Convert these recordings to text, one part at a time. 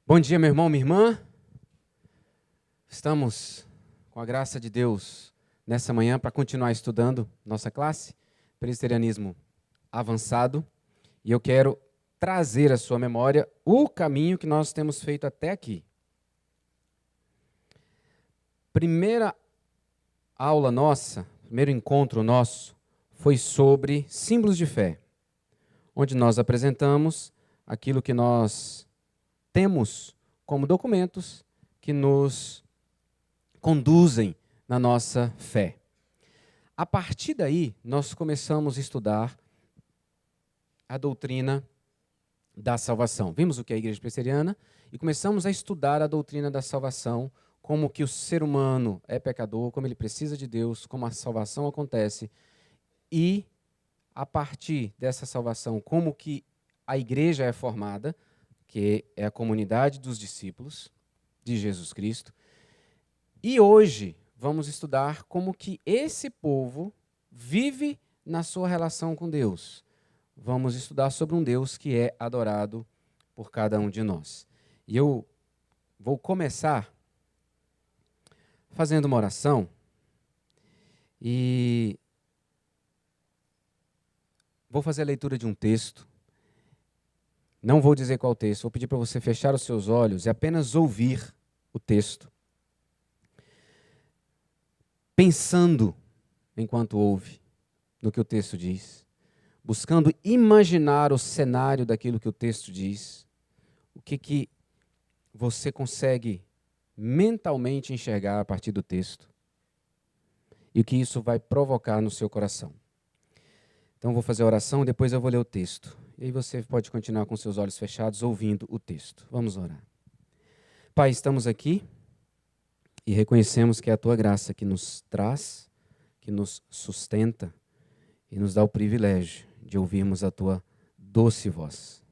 Bom dia, meu irmão, minha irmã. Estamos, com a graça de Deus, nessa manhã para continuar estudando nossa classe, Presbiterianismo Avançado. E eu quero trazer à sua memória o caminho que nós temos feito até aqui. Primeira aula nossa, primeiro encontro nosso, foi sobre símbolos de fé, onde nós apresentamos aquilo que nós temos como documentos que nos conduzem na nossa fé. A partir daí, nós começamos a estudar a doutrina da salvação. Vimos o que é a Igreja Presbiteriana e começamos a estudar a doutrina da salvação, como que o ser humano é pecador, como ele precisa de Deus, como a salvação acontece e, a partir dessa salvação, como que a igreja é formada, que é a comunidade dos discípulos de Jesus Cristo. E hoje vamos estudar como que esse povo vive na sua relação com Deus. Vamos estudar sobre um Deus que é adorado por cada um de nós. E eu vou começar fazendo uma oração e vou fazer a leitura de um texto. Não vou dizer qual texto, vou pedir para você fechar os seus olhos e apenas ouvir o texto, pensando enquanto ouve no que o texto diz, buscando imaginar o cenário daquilo que o texto diz, o que você consegue mentalmente enxergar a partir do texto e o que isso vai provocar no seu coração. Então, eu vou fazer a oração e depois eu vou ler o texto. E aí você pode continuar com seus olhos fechados, ouvindo o texto. Vamos orar. Pai, estamos aqui e reconhecemos que é a Tua graça que nos traz, que nos sustenta e nos dá o privilégio de ouvirmos a Tua doce voz.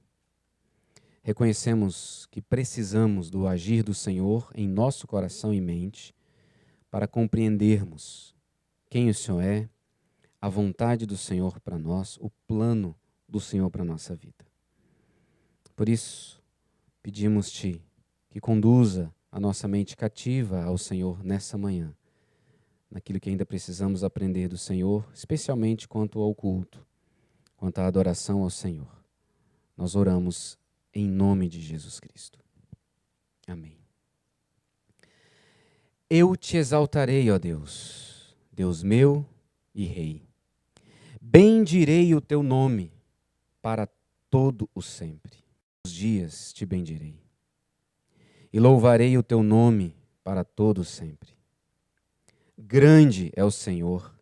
Reconhecemos que precisamos do agir do Senhor em nosso coração e mente para compreendermos quem o Senhor é, a vontade do Senhor para nós, o plano do Senhor para a nossa vida. Por isso, pedimos-te que conduza a nossa mente cativa ao Senhor nessa manhã, naquilo que ainda precisamos aprender do Senhor, especialmente quanto ao culto, quanto à adoração ao Senhor. Nós oramos em nome de Jesus Cristo. Amém. Eu te exaltarei, ó Deus, Deus meu e Rei. Bendirei o teu nome para todo o sempre. Os dias te bendirei. E louvarei o teu nome para todo o sempre. Grande é o Senhor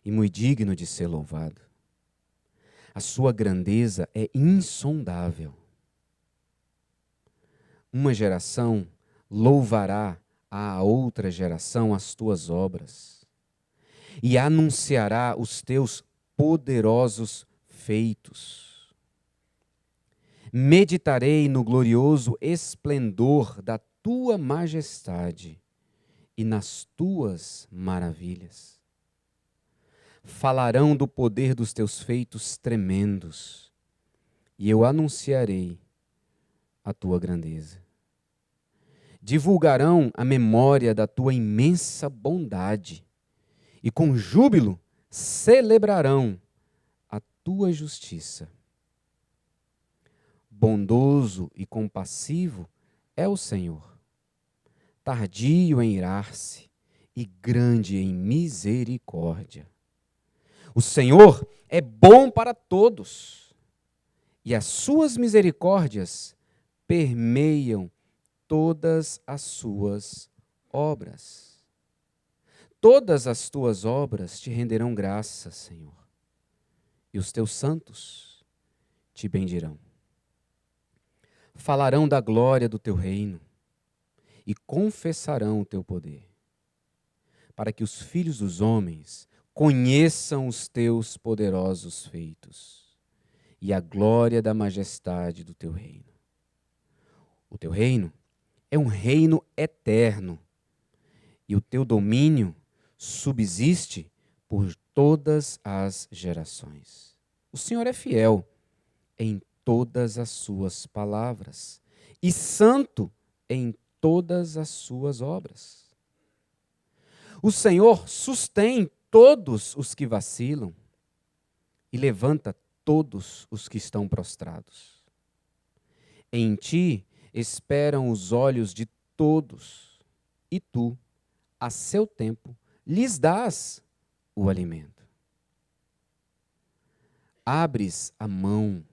e muito digno de ser louvado. A sua grandeza é insondável. Uma geração louvará à outra geração as tuas obras e anunciará os teus poderosos feitos. Meditarei no glorioso esplendor da tua majestade e nas tuas maravilhas. Falarão do poder dos teus feitos tremendos, e eu anunciarei a tua grandeza. Divulgarão a memória da tua imensa bondade, e com júbilo celebrarão a tua justiça. Bondoso e compassivo é o Senhor, tardio em irar-se e grande em misericórdia. O Senhor é bom para todos, e as suas misericórdias permeiam todas as suas obras. Todas as tuas obras te renderão graças, Senhor, e os teus santos te bendirão. Falarão da glória do teu reino e confessarão o teu poder, para que os filhos dos homens conheçam os teus poderosos feitos e a glória da majestade do teu reino. O teu reino é um reino eterno e o teu domínio subsiste por todas as gerações. O Senhor é fiel em todas as suas palavras e santo em todas as suas obras. O Senhor sustém todos os que vacilam e levanta todos os que estão prostrados. Em ti esperam os olhos de todos, e tu, a seu tempo, lhes dás o alimento. Abres a mão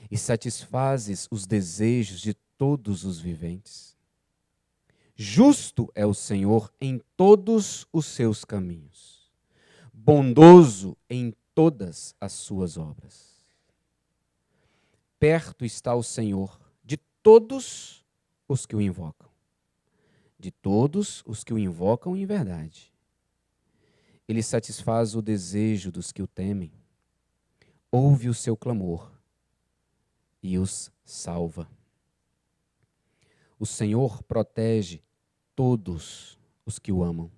e satisfazes os desejos de todos os viventes. Justo é o Senhor em todos os seus caminhos, bondoso em todas as suas obras. Perto está o Senhor de todos os que o invocam, de todos os que o invocam em verdade. Ele satisfaz o desejo dos que o temem, ouve o seu clamor e os salva. O Senhor protege todos os que o amam,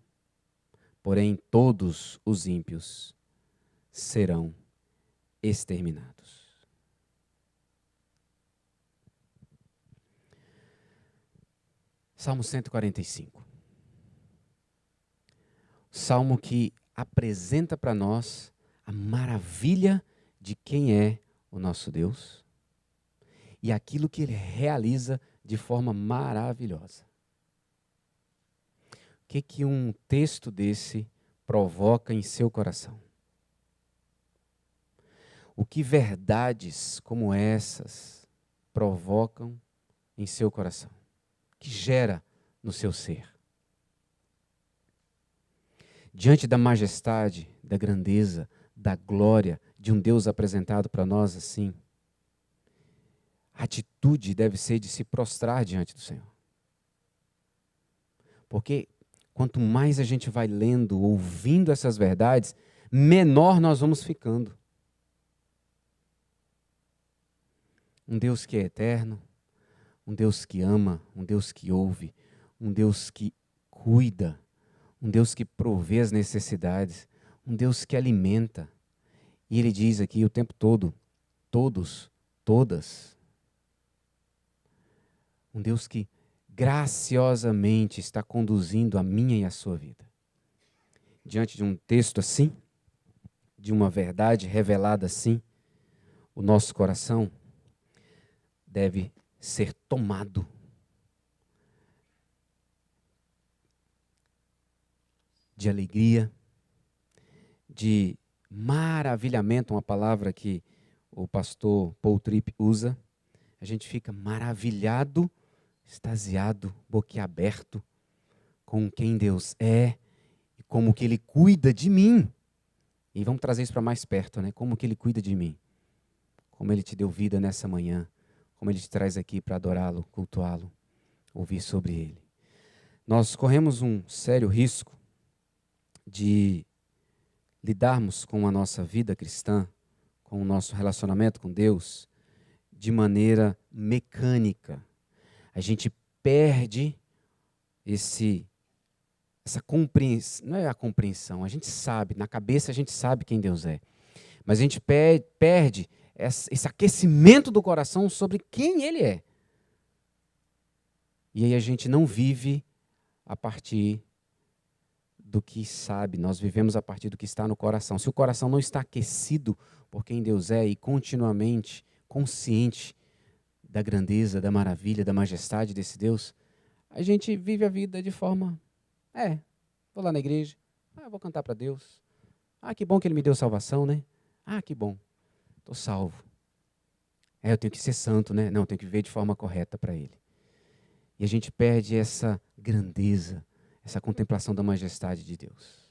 porém todos os ímpios serão exterminados. Salmo 145. Salmo que apresenta para nós a maravilha de quem é o nosso Deus e aquilo que Ele realiza de forma maravilhosa. O que um texto desse provoca em seu coração? O que verdades como essas provocam em seu coração? Que gera no seu ser? Diante da majestade, da grandeza, da glória de um Deus apresentado para nós assim, a atitude deve ser de se prostrar diante do Senhor. Porque quanto mais a gente vai lendo, ouvindo essas verdades, menor nós vamos ficando. Um Deus que é eterno, um Deus que ama, um Deus que ouve, um Deus que cuida, um Deus que provê as necessidades, um Deus que alimenta. E Ele diz aqui o tempo todo, todos, todas. Um Deus que graciosamente está conduzindo a minha e a sua vida. Diante de um texto assim, de uma verdade revelada assim, o nosso coração deve ser tomado de alegria, de maravilhamento, uma palavra que o pastor Paul Tripp usa. A gente fica maravilhado, extasiado, boquiaberto com quem Deus é e como que Ele cuida de mim. E vamos trazer isso para mais perto, né? Como que Ele cuida de mim. Como Ele te deu vida nessa manhã. Como Ele te traz aqui para adorá-lo, cultuá-lo, ouvir sobre Ele. Nós corremos um sério risco de lidarmos com a nossa vida cristã, com o nosso relacionamento com Deus, de maneira mecânica. A gente perde essa compreensão, não é a compreensão, a gente sabe, na cabeça a gente sabe quem Deus é, mas a gente perde esse aquecimento do coração sobre quem Ele é. E aí a gente não vive a partir do que sabe, nós vivemos a partir do que está no coração. Se o coração não está aquecido por quem Deus é e continuamente consciente da grandeza, da maravilha, da majestade desse Deus, a gente vive a vida de forma, vou lá na igreja, vou cantar para Deus, que bom que Ele me deu salvação, né? Que bom, estou salvo. Eu tenho que ser santo, né? Não, eu tenho que viver de forma correta para Ele. E a gente perde essa grandeza, essa contemplação da majestade de Deus.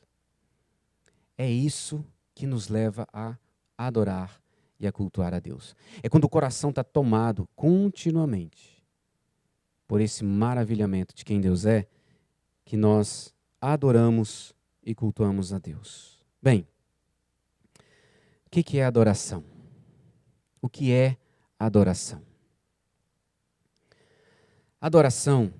É isso que nos leva a adorar e a cultuar a Deus. É quando o coração está tomado continuamente por esse maravilhamento de quem Deus é, que nós adoramos e cultuamos a Deus. Bem, o que é adoração? O que é adoração? Adoração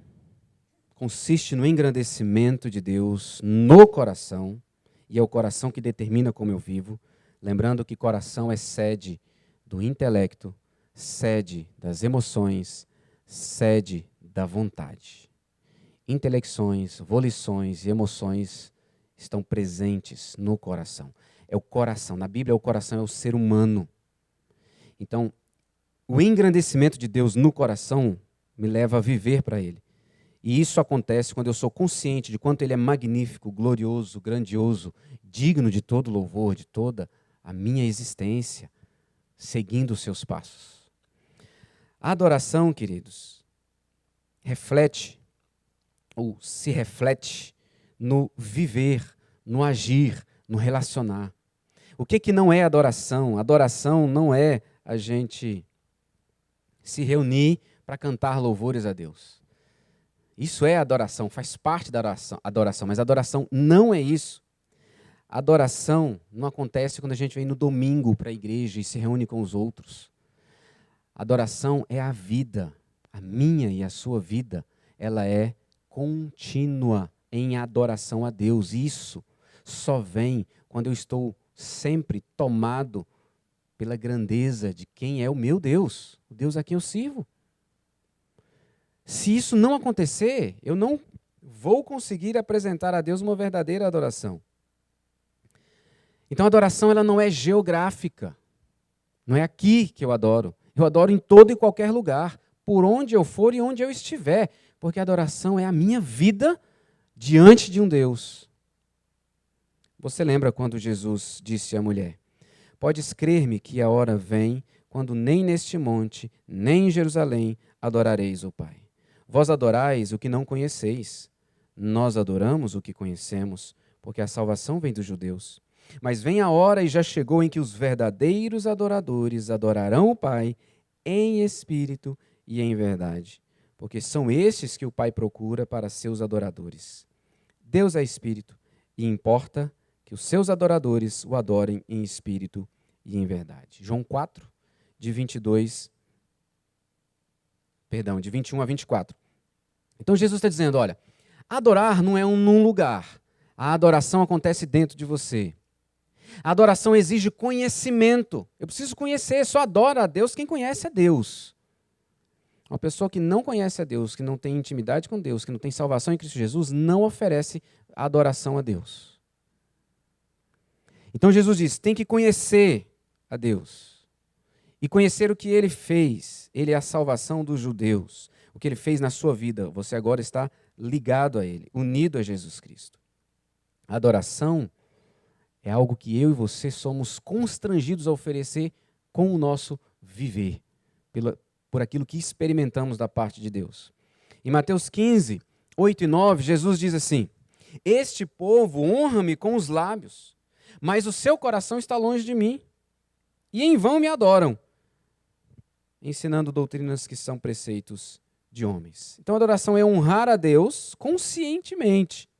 consiste no engrandecimento de Deus no coração, e é o coração que determina como eu vivo, lembrando que coração é sede do intelecto, sede das emoções, sede da vontade. Intelecções, volições e emoções estão presentes no coração. É o coração. Na Bíblia, o coração é o ser humano. Então, o engrandecimento de Deus no coração me leva a viver para Ele. E isso acontece quando eu sou consciente de quanto Ele é magnífico, glorioso, grandioso, digno de todo louvor, de toda a minha existência, seguindo os seus passos. A adoração, queridos, reflete, ou se reflete, no viver, no agir, no relacionar. O que não é adoração? Adoração não é a gente se reunir para cantar louvores a Deus. Isso é adoração, faz parte da adoração, mas adoração não é isso. Adoração não acontece quando a gente vem no domingo para a igreja e se reúne com os outros. Adoração é a vida, a minha e a sua vida, ela é contínua em adoração a Deus. Isso só vem quando eu estou sempre tomado pela grandeza de quem é o meu Deus, o Deus a quem eu sirvo. Se isso não acontecer, eu não vou conseguir apresentar a Deus uma verdadeira adoração. Então a adoração ela não é geográfica. Não é aqui que eu adoro. Eu adoro em todo e qualquer lugar, por onde eu for e onde eu estiver, porque a adoração é a minha vida diante de um Deus. Você lembra quando Jesus disse à mulher: podes crer-me que a hora vem quando nem neste monte, nem em Jerusalém adorareis o Pai. Vós adorais o que não conheceis. Nós adoramos o que conhecemos, porque a salvação vem dos judeus. Mas vem a hora e já chegou em que os verdadeiros adoradores adorarão o Pai em espírito e em verdade, porque são estes que o Pai procura para seus adoradores. Deus é espírito e importa que os seus adoradores o adorem em espírito e em verdade. João 4, de 21 a 24. Então Jesus está dizendo, olha, adorar não é num lugar. A adoração acontece dentro de você. A adoração exige conhecimento. Eu preciso conhecer, só adora a Deus quem conhece a Deus. Uma pessoa que não conhece a Deus, que não tem intimidade com Deus, que não tem salvação em Cristo Jesus, não oferece adoração a Deus. Então Jesus diz, tem que conhecer a Deus. E conhecer o que Ele fez. Ele é a salvação dos judeus. O que Ele fez na sua vida. Você agora está ligado a Ele, unido a Jesus Cristo. A adoração é algo que eu e você somos constrangidos a oferecer com o nosso viver, por aquilo que experimentamos da parte de Deus. Em Mateus 15, 8 e 9, Jesus diz assim, este povo honra-me com os lábios, mas o seu coração está longe de mim, e em vão me adoram, ensinando doutrinas que são preceitos de homens. Então a adoração é honrar a Deus conscientemente,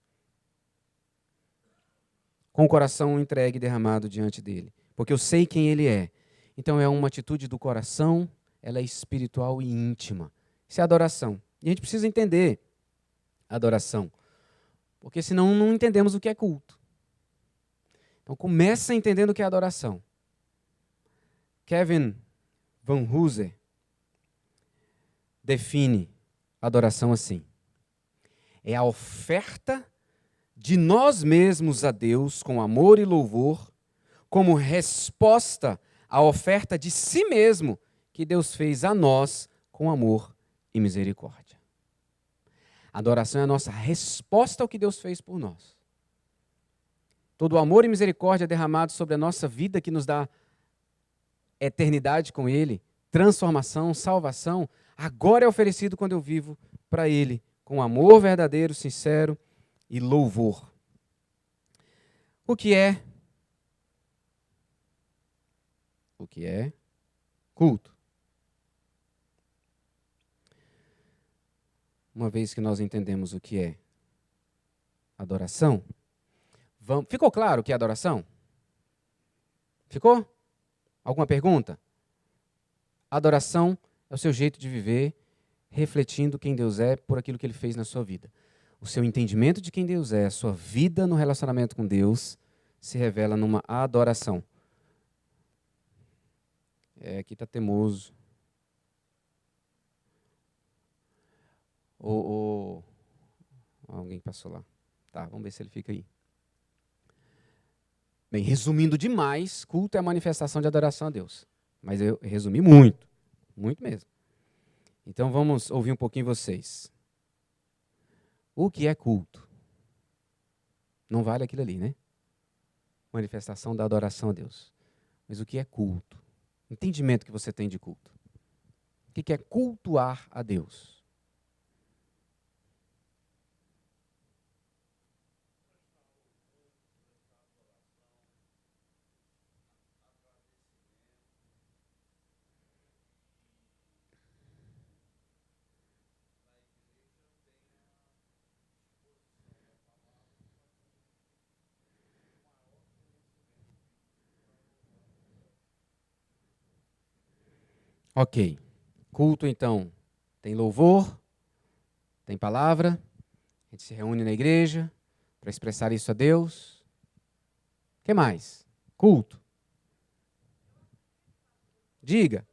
com o coração entregue e derramado diante dele, porque eu sei quem ele é. Então é uma atitude do coração, ela é espiritual e íntima. Isso é adoração. E a gente precisa entender a adoração, porque senão não entendemos o que é culto. Então começa entendendo o que é adoração. Kevin Van Hooser define adoração assim: é a oferta de nós mesmos a Deus com amor e louvor, como resposta à oferta de si mesmo que Deus fez a nós com amor e misericórdia. A adoração é a nossa resposta ao que Deus fez por nós. Todo o amor e misericórdia derramado sobre a nossa vida que nos dá eternidade com Ele, transformação, salvação, agora é oferecido quando eu vivo para Ele, com amor verdadeiro, sincero e louvor. O que é culto? Uma vez que nós entendemos o que é adoração, ficou claro o que é adoração? Ficou? Alguma pergunta? Adoração é o seu jeito de viver, refletindo quem Deus é por aquilo que Ele fez na sua vida. O seu entendimento de quem Deus é, a sua vida no relacionamento com Deus, se revela numa adoração. Aqui está teimoso. Alguém passou lá. Tá, vamos ver se ele fica aí. Bem, resumindo demais, culto é a manifestação de adoração a Deus. Mas eu resumi muito, muito mesmo. Então vamos ouvir um pouquinho vocês. O que é culto? Não vale aquilo ali, né? Manifestação da adoração a Deus. Mas o que é culto? Entendimento que você tem de culto. O que é cultuar a Deus? Ok. Culto, então, tem louvor, tem palavra, a gente se reúne na igreja para expressar isso a Deus. O que mais? Culto. Diga.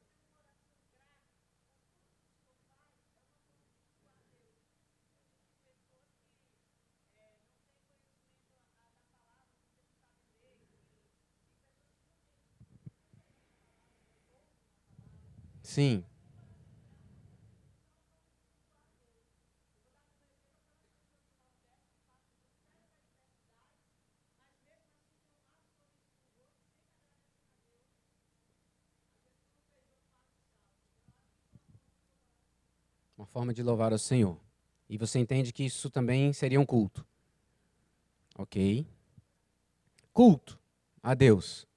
Sim. Uma forma de louvar ao Senhor. E você entende que isso também seria um culto. Ok. Culto a Deus.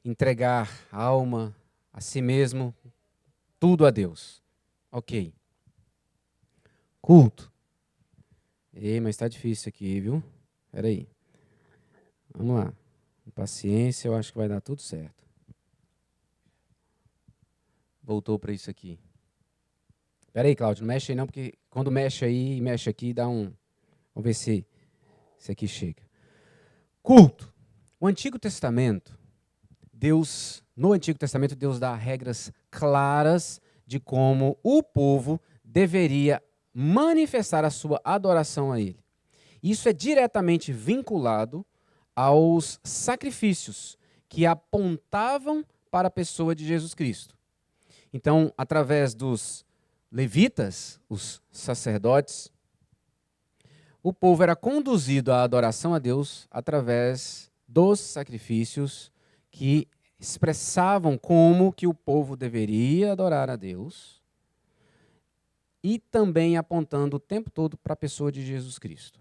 Entregar a alma, a si mesmo, tudo a Deus. Ok. Culto. Ei, mas está difícil aqui, viu? Espera aí. Vamos lá. Com paciência, eu acho que vai dar tudo certo. Voltou para isso aqui. Espera aí, Cláudio, não mexe aí não, porque quando mexe aí e mexe aqui, dá um... Vamos ver se aqui chega. Culto. O Antigo Testamento, no Antigo Testamento, Deus dá regras claras de como o povo deveria manifestar a sua adoração a Ele. Isso é diretamente vinculado aos sacrifícios que apontavam para a pessoa de Jesus Cristo. Então, através dos levitas, os sacerdotes, o povo era conduzido à adoração a Deus através dos sacrifícios que expressavam como que o povo deveria adorar a Deus e também apontando o tempo todo para a pessoa de Jesus Cristo.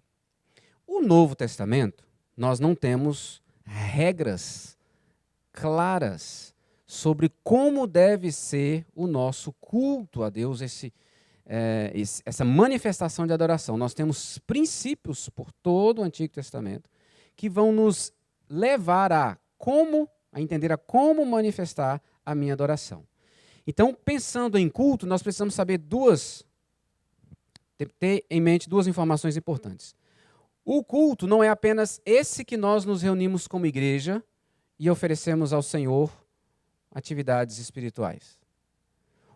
O Novo Testamento, nós não temos regras claras sobre como deve ser o nosso culto a Deus, essa manifestação de adoração. Nós temos princípios por todo o Antigo Testamento que vão nos levar a entender a como manifestar a minha adoração. Então, pensando em culto, nós precisamos saber ter em mente duas informações importantes. O culto não é apenas esse que nós nos reunimos como igreja e oferecemos ao Senhor atividades espirituais.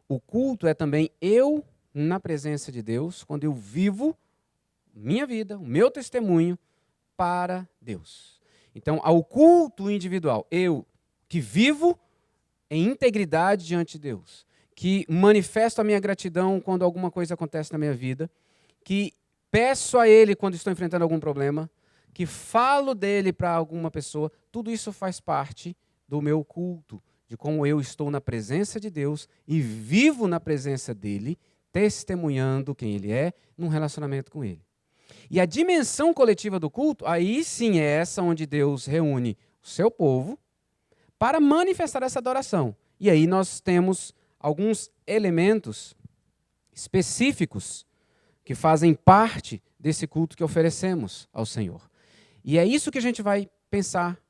O culto é também eu na presença de Deus, quando eu vivo minha vida, o meu testemunho para Deus. Então, ao culto individual, eu que vivo em integridade diante de Deus, que manifesto a minha gratidão quando alguma coisa acontece na minha vida, que peço a Ele quando estou enfrentando algum problema, que falo dele para alguma pessoa, tudo isso faz parte do meu culto, de como eu estou na presença de Deus e vivo na presença dele, testemunhando quem ele é, num relacionamento com ele. E a dimensão coletiva do culto, aí sim é essa onde Deus reúne o seu povo para manifestar essa adoração. E aí nós temos alguns elementos específicos que fazem parte desse culto que oferecemos ao Senhor. E é isso que a gente vai pensar.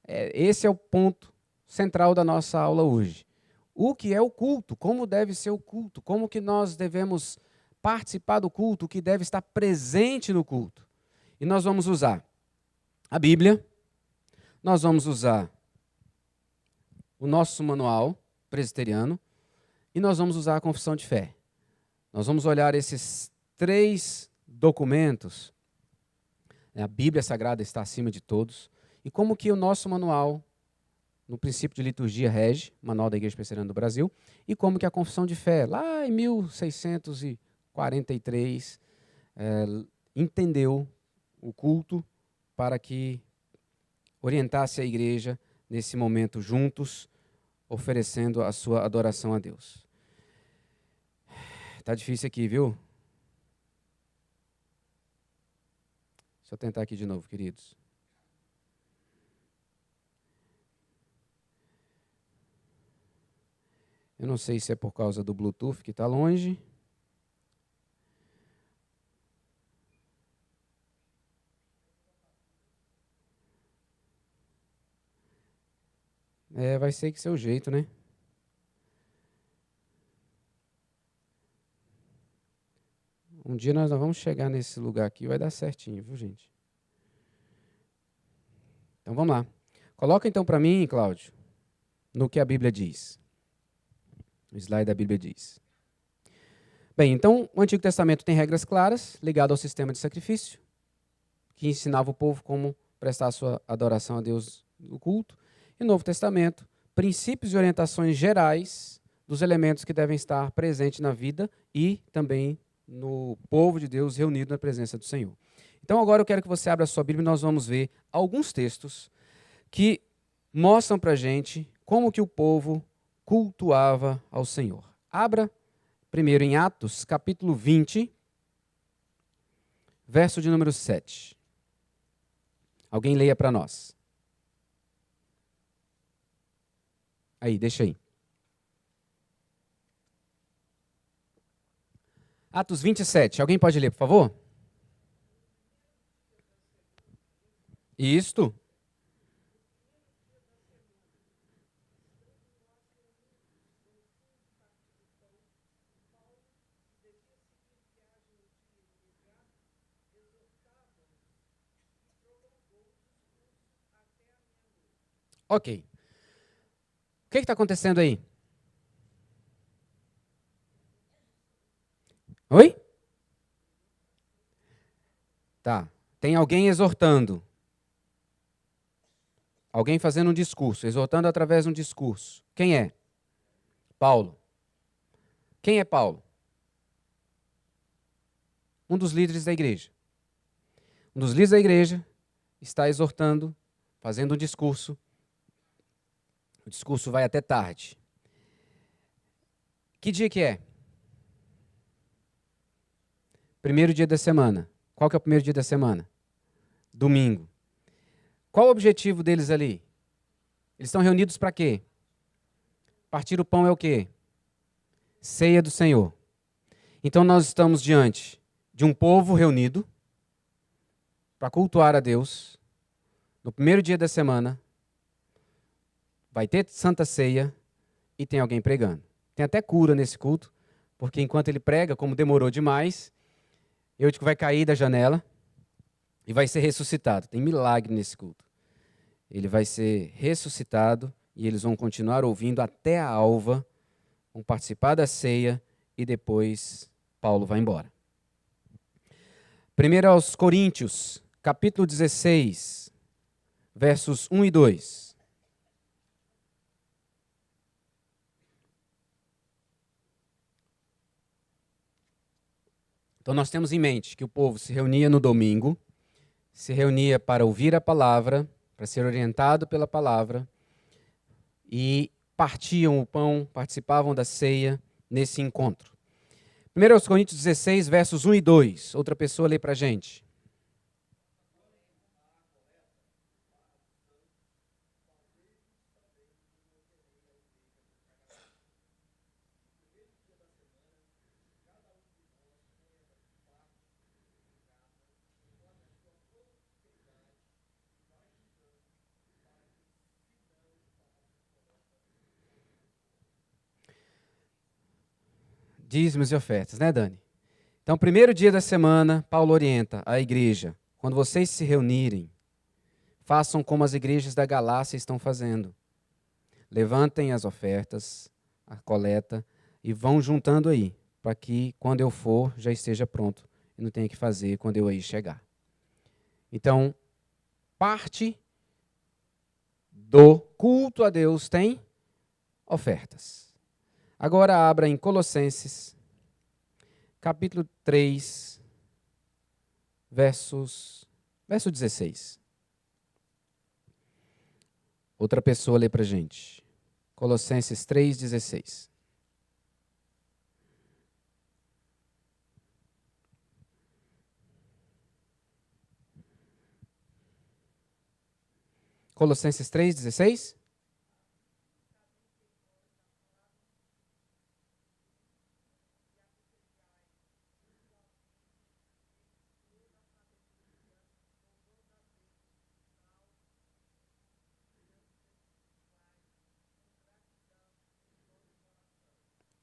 Esse é o ponto central da nossa aula hoje. O que é o culto? Como deve ser o culto? Como que nós devemos participar do culto? O que deve estar presente no culto? E nós vamos usar a Bíblia, nós vamos usar o nosso manual presbiteriano e nós vamos usar a confissão de fé. Nós vamos olhar esses 3 documentos, a Bíblia Sagrada está acima de todos, e como que o nosso manual, no princípio de liturgia, rege, Manual da Igreja Presbiteriana do Brasil, e como que a confissão de fé, lá em 1643, entendeu o culto para que orientasse a igreja nesse momento juntos, oferecendo a sua adoração a Deus. Tá difícil aqui, viu? Deixa eu tentar aqui de novo, queridos. Eu não sei se é por causa do Bluetooth que está longe. Vai ser que seu jeito, né? Um dia nós vamos chegar nesse lugar aqui e vai dar certinho, viu, gente? Então vamos lá. Coloca então para mim, Cláudio, no que a Bíblia diz. O slide da Bíblia diz. Bem, então o Antigo Testamento tem regras claras ligadas ao sistema de sacrifício, que ensinava o povo como prestar a sua adoração a Deus no culto. E no Novo Testamento, princípios e orientações gerais dos elementos que devem estar presentes na vida e também no povo de Deus reunido na presença do Senhor. Então agora eu quero que você abra a sua Bíblia e nós vamos ver alguns textos que mostram para a gente como que o povo cultuava ao Senhor. Abra primeiro em Atos, capítulo 20, verso de número 7. Alguém leia para nós. Aí, deixa aí. Atos 27. Alguém pode ler, por favor? Isto. Ok. O que está acontecendo aí? Oi? Tá. Tem alguém exortando. Alguém fazendo um discurso, exortando através de um discurso. Quem é? Paulo. Quem é Paulo? Um dos líderes da igreja. Um dos líderes da igreja está exortando, fazendo um discurso. O discurso vai até tarde. Que dia que é? Primeiro dia da semana. Qual que é o primeiro dia da semana? Domingo. Qual o objetivo deles ali? Eles estão reunidos para quê? Partir o pão é o quê? Ceia do Senhor. Então nós estamos diante de um povo reunido para cultuar a Deus. No primeiro dia da semana, vai ter Santa Ceia e tem alguém pregando. Tem até cura nesse culto, porque enquanto ele prega, como demorou demais, Eutico vai cair da janela e vai ser ressuscitado. Tem milagre nesse culto. Ele vai ser ressuscitado e eles vão continuar ouvindo até a alva, vão participar da ceia e depois Paulo vai embora. 1 aos Coríntios, capítulo 16, versos 1 e 2. Então nós temos em mente que o povo se reunia no domingo, se reunia para ouvir a palavra, para ser orientado pela palavra, e partiam o pão, participavam da ceia nesse encontro. 1 Coríntios 16, versos 1 e 2. Outra pessoa lê para a gente. Dízimos e ofertas, né, Dani? Então, primeiro dia da semana, Paulo orienta a igreja. Quando vocês se reunirem, façam como as igrejas da Galácia estão fazendo. levantem as ofertas, a coleta, e vão juntando aí, para que quando eu for já esteja pronto e não tenha que fazer quando eu aí chegar. Então, parte do culto a Deus tem ofertas. Agora abra em Colossenses, capítulo 3, verso 16. Outra pessoa lê para a gente. Colossenses 3,16. Colossenses 3,16?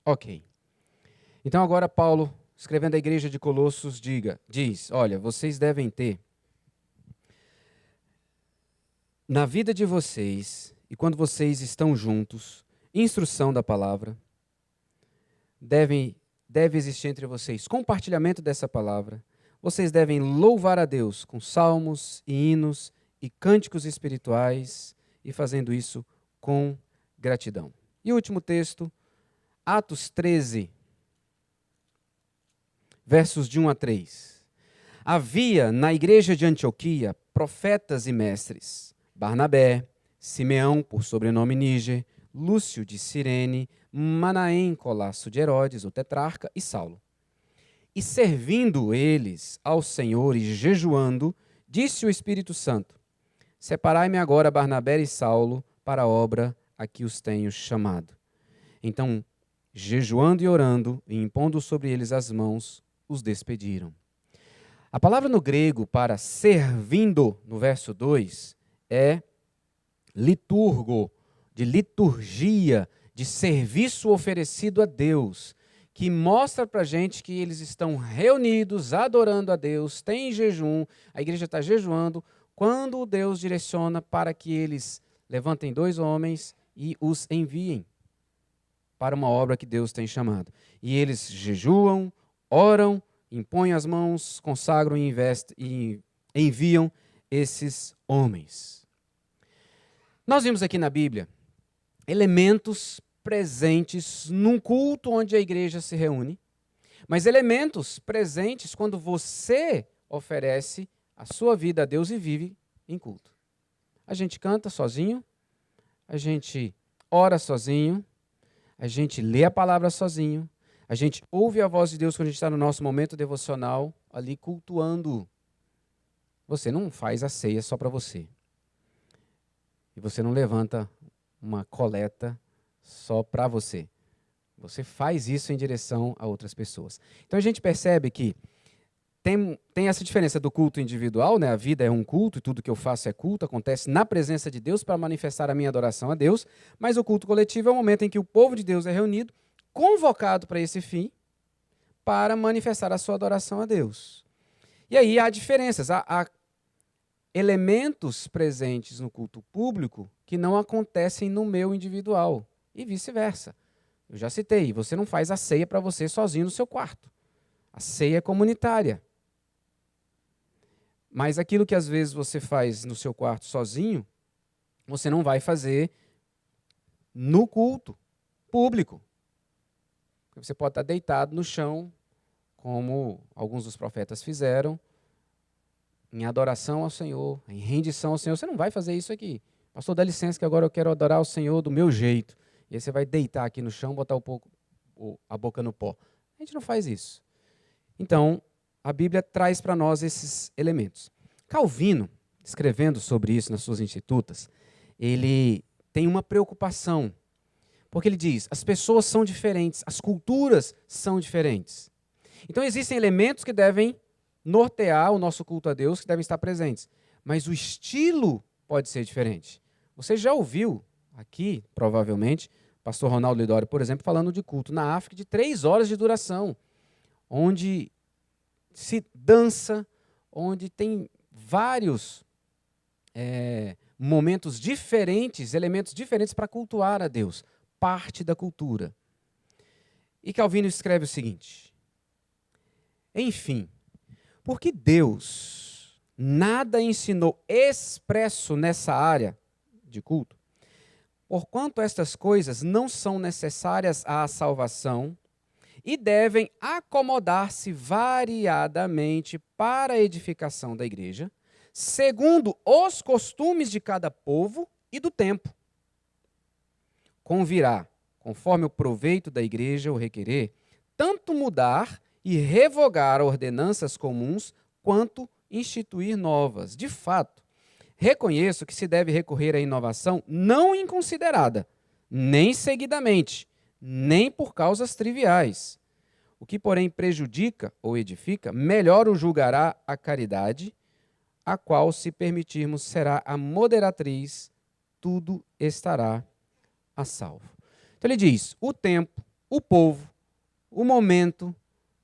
Ok. Então agora Paulo, escrevendo à igreja de Colossos, diz, olha, vocês devem ter na vida de vocês, e quando vocês estão juntos, instrução da palavra, deve existir entre vocês compartilhamento dessa palavra. Vocês devem louvar a Deus com salmos e hinos e cânticos espirituais, e fazendo isso com gratidão. E o último texto, Atos 13, versos de 1 a 3. Havia na igreja de Antioquia profetas e mestres: Barnabé, Simeão, por sobrenome Níger, Lúcio de Cirene, Manaém, colasso de Herodes, o tetrarca, e Saulo. E servindo eles ao Senhor e jejuando, disse o Espírito Santo: Separai-me agora Barnabé e Saulo para a obra a que os tenho chamado. Então, jejuando e orando, e impondo sobre eles as mãos, os despediram. A palavra no grego para servindo, no verso 2, é liturgo, de liturgia, de serviço oferecido a Deus, que mostra para a gente que eles estão reunidos, adorando a Deus, tem jejum, a igreja está jejuando, quando Deus direciona para que eles levantem 2 homens e os enviem para uma obra que Deus tem chamado. E eles jejuam, oram, impõem as mãos, consagram e enviam esses homens. Nós vimos aqui na Bíblia elementos presentes num culto onde a igreja se reúne, mas elementos presentes quando você oferece a sua vida a Deus e vive em culto. A gente canta sozinho, a gente ora sozinho, a gente lê a palavra sozinho, a gente ouve a voz de Deus quando a gente está no nosso momento devocional, ali cultuando. Você não faz a ceia só para você. E você não levanta uma coleta só para você. Você faz isso em direção a outras pessoas. Então a gente percebe que tem essa diferença do culto individual, né? A vida é um culto e tudo que eu faço é culto, acontece na presença de Deus para manifestar a minha adoração a Deus, mas o culto coletivo é o momento em que o povo de Deus é reunido, convocado para esse fim, para manifestar a sua adoração a Deus. E aí há diferenças, há elementos presentes no culto público que não acontecem no meu individual, e vice-versa. Eu já citei, você não faz a ceia para você sozinho no seu quarto. A ceia é comunitária. Mas aquilo que às vezes você faz no seu quarto sozinho, você não vai fazer no culto público. Você pode estar deitado no chão, como alguns dos profetas fizeram, em adoração ao Senhor, em rendição ao Senhor. Você não vai fazer isso aqui. Pastor, dá licença que agora eu quero adorar o Senhor do meu jeito. E aí você vai deitar aqui no chão, botar a boca no pó. A gente não faz isso. Então, a Bíblia traz para nós esses elementos. Calvino, escrevendo sobre isso nas suas Institutas, ele tem uma preocupação, porque ele diz, as pessoas são diferentes, as culturas são diferentes. Então existem elementos que devem nortear o nosso culto a Deus, que devem estar presentes, mas o estilo pode ser diferente. Você já ouviu aqui, provavelmente, pastor Ronaldo Lidório, por exemplo, falando de culto na África de 3 horas de duração, onde se dança, onde tem vários momentos diferentes, elementos diferentes para cultuar a Deus, parte da cultura. E Calvino escreve o seguinte: enfim, porque Deus nada ensinou expresso nessa área de culto, porquanto estas coisas não são necessárias à salvação e devem acomodar-se variadamente para a edificação da igreja, segundo os costumes de cada povo e do tempo. Convirá, conforme o proveito da igreja o requerer, tanto mudar e revogar ordenanças comuns, quanto instituir novas. De fato, reconheço que se deve recorrer à inovação não inconsiderada, nem seguidamente, nem por causas triviais. O que, porém, prejudica ou edifica, melhor o julgará a caridade, a qual, se permitirmos, será a moderatriz, tudo estará a salvo. Então ele diz, o tempo, o povo, o momento,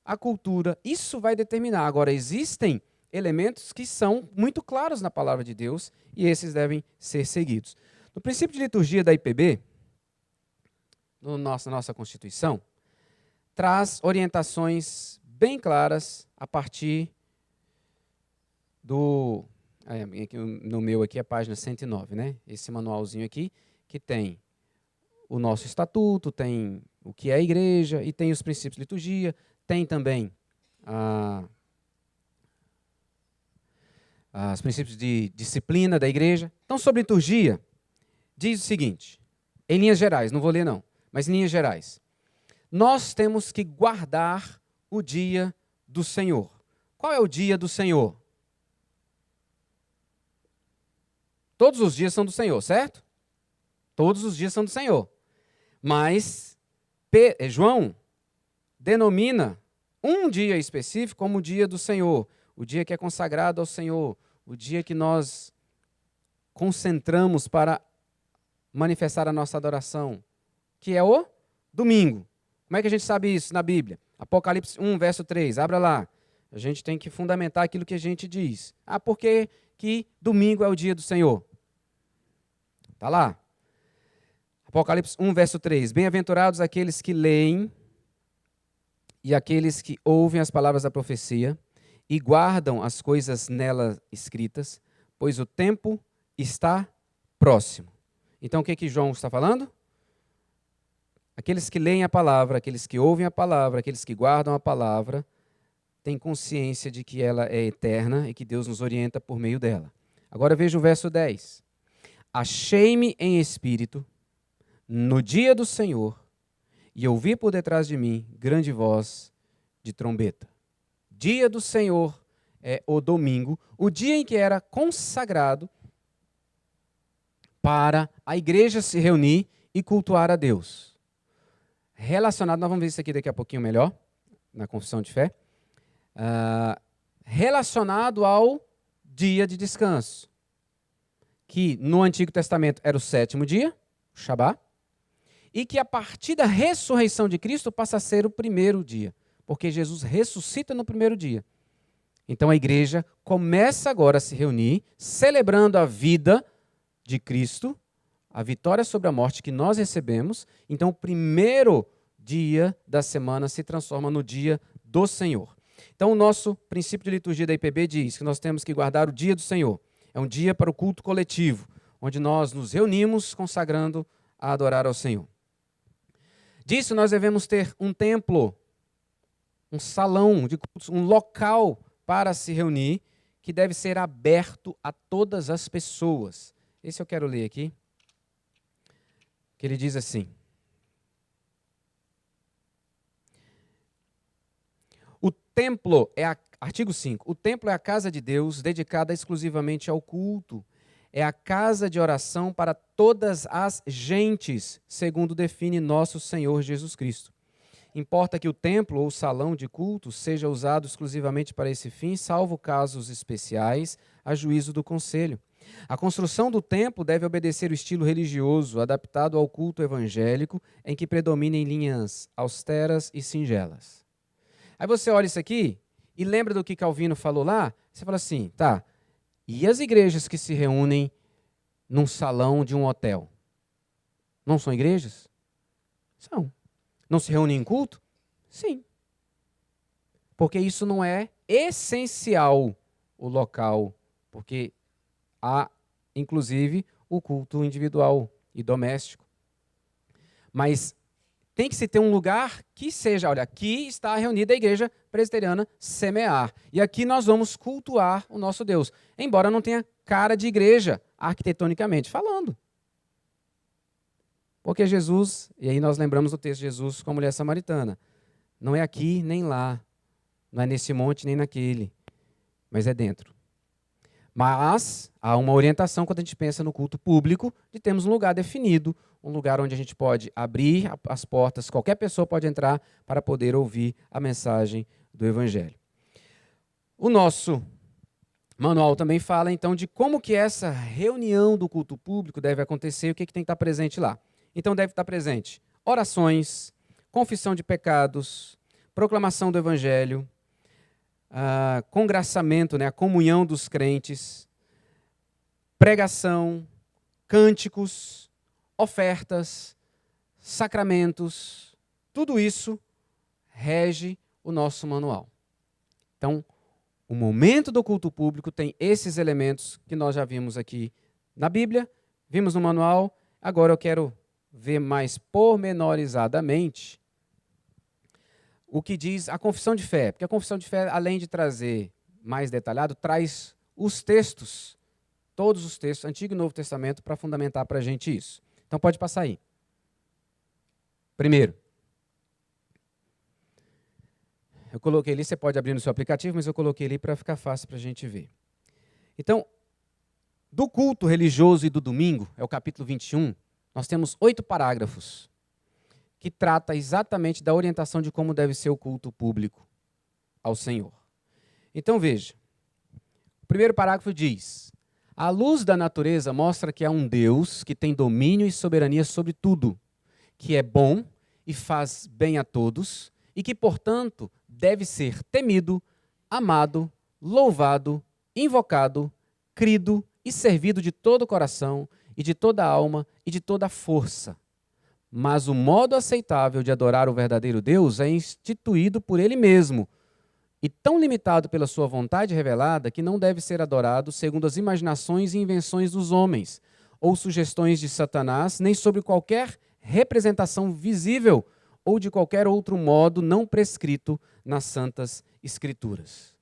a cultura, isso vai determinar. Agora, existem elementos que são muito claros na palavra de Deus e esses devem ser seguidos. No princípio de liturgia da IPB, na nossa Constituição, traz orientações bem claras a partir do... no meu aqui, a página 109, né? Esse manualzinho aqui, que tem o nosso estatuto, tem o que é a igreja e tem os princípios de liturgia, tem também os princípios de disciplina da igreja. Então, sobre liturgia, diz o seguinte, em linhas gerais, não vou ler não, mas em linhas gerais. Nós temos que guardar o dia do Senhor. Qual é o dia do Senhor? Todos os dias são do Senhor, certo? Todos os dias são do Senhor. Mas João denomina um dia específico como o dia do Senhor, o dia que é consagrado ao Senhor, o dia que nós concentramos para manifestar a nossa adoração, que é o domingo. Como é que a gente sabe isso na Bíblia? Apocalipse 1, verso 3, abra lá. A gente tem que fundamentar aquilo que a gente diz. Por que que domingo é o dia do Senhor? Está lá. Apocalipse 1, verso 3. Bem-aventurados aqueles que leem e aqueles que ouvem as palavras da profecia e guardam as coisas nela escritas, pois o tempo está próximo. Então, o que João está falando? Aqueles que leem a palavra, aqueles que ouvem a palavra, aqueles que guardam a palavra, têm consciência de que ela é eterna e que Deus nos orienta por meio dela. Agora veja o verso 10. Achei-me em espírito no dia do Senhor e ouvi por detrás de mim grande voz de trombeta. Dia do Senhor é o domingo, o dia em que era consagrado para a igreja se reunir e cultuar a Deus. Relacionado, nós vamos ver isso aqui daqui a pouquinho melhor, na confissão de fé, relacionado ao dia de descanso, que no Antigo Testamento era o 7º dia, o Shabá, e que a partir da ressurreição de Cristo passa a ser o 1º dia, porque Jesus ressuscita no 1º dia. Então a igreja começa agora a se reunir, celebrando a vida de Cristo, a vitória sobre a morte que nós recebemos. Então o 1º dia da semana se transforma no dia do Senhor. Então o nosso princípio de liturgia da IPB diz que nós temos que guardar o dia do Senhor. É um dia para o culto coletivo, onde nós nos reunimos consagrando a adorar ao Senhor. Disso nós devemos ter um templo, um salão de cultos, um local para se reunir, que deve ser aberto a todas as pessoas. Esse eu quero ler aqui, que ele diz assim: o templo artigo 5, o templo é a casa de Deus dedicada exclusivamente ao culto. É a casa de oração para todas as gentes, segundo define nosso Senhor Jesus Cristo. Importa que o templo ou salão de culto seja usado exclusivamente para esse fim, salvo casos especiais, a juízo do conselho. A construção do templo deve obedecer o estilo religioso, adaptado ao culto evangélico, em que predominem linhas austeras e singelas. Aí você olha isso aqui e lembra do que Calvino falou lá, você fala assim, tá, e as igrejas que se reúnem num salão de um hotel? Não são igrejas? São. Não se reúnem em culto? Sim. Porque isso não é essencial o local, porque há, inclusive, o culto individual e doméstico. Mas tem que se ter um lugar que seja, olha, aqui está reunida a igreja presbiteriana Semear. E aqui nós vamos cultuar o nosso Deus. Embora não tenha cara de igreja, arquitetonicamente falando. Porque Jesus, e aí nós lembramos do texto de Jesus com a mulher samaritana, não é aqui nem lá, não é nesse monte nem naquele, mas é dentro. Mas há uma orientação quando a gente pensa no culto público, de termos um lugar definido, um lugar onde a gente pode abrir as portas, qualquer pessoa pode entrar para poder ouvir a mensagem do Evangelho. O nosso manual também fala, então, de como que essa reunião do culto público deve acontecer e o que tem que estar presente lá. Então, deve estar presente orações, confissão de pecados, proclamação do Evangelho, congraçamento, né, a comunhão dos crentes, pregação, cânticos, ofertas, sacramentos, tudo isso rege o nosso manual. Então, o momento do culto público tem esses elementos que nós já vimos aqui na Bíblia, vimos no manual, agora eu quero ver mais pormenorizadamente o que diz a confissão de fé. Porque a confissão de fé, além de trazer mais detalhado, traz os textos, todos os textos, Antigo e Novo Testamento, para fundamentar para a gente isso. Então pode passar aí. Primeiro, eu coloquei ali, você pode abrir no seu aplicativo, mas eu coloquei ali para ficar fácil para a gente ver. Então, do culto religioso e do domingo, é o capítulo 21, nós temos 8 parágrafos que trata exatamente da orientação de como deve ser o culto público ao Senhor. Então veja, o primeiro parágrafo diz: a luz da natureza mostra que há um Deus que tem domínio e soberania sobre tudo, que é bom e faz bem a todos, e que, portanto, deve ser temido, amado, louvado, invocado, crido e servido de todo o coração e de toda a alma e de toda a força. Mas o modo aceitável de adorar o verdadeiro Deus é instituído por Ele mesmo, e tão limitado pela sua vontade revelada que não deve ser adorado segundo as imaginações e invenções dos homens, ou sugestões de Satanás, nem sobre qualquer representação visível ou de qualquer outro modo não prescrito nas Santas Escrituras.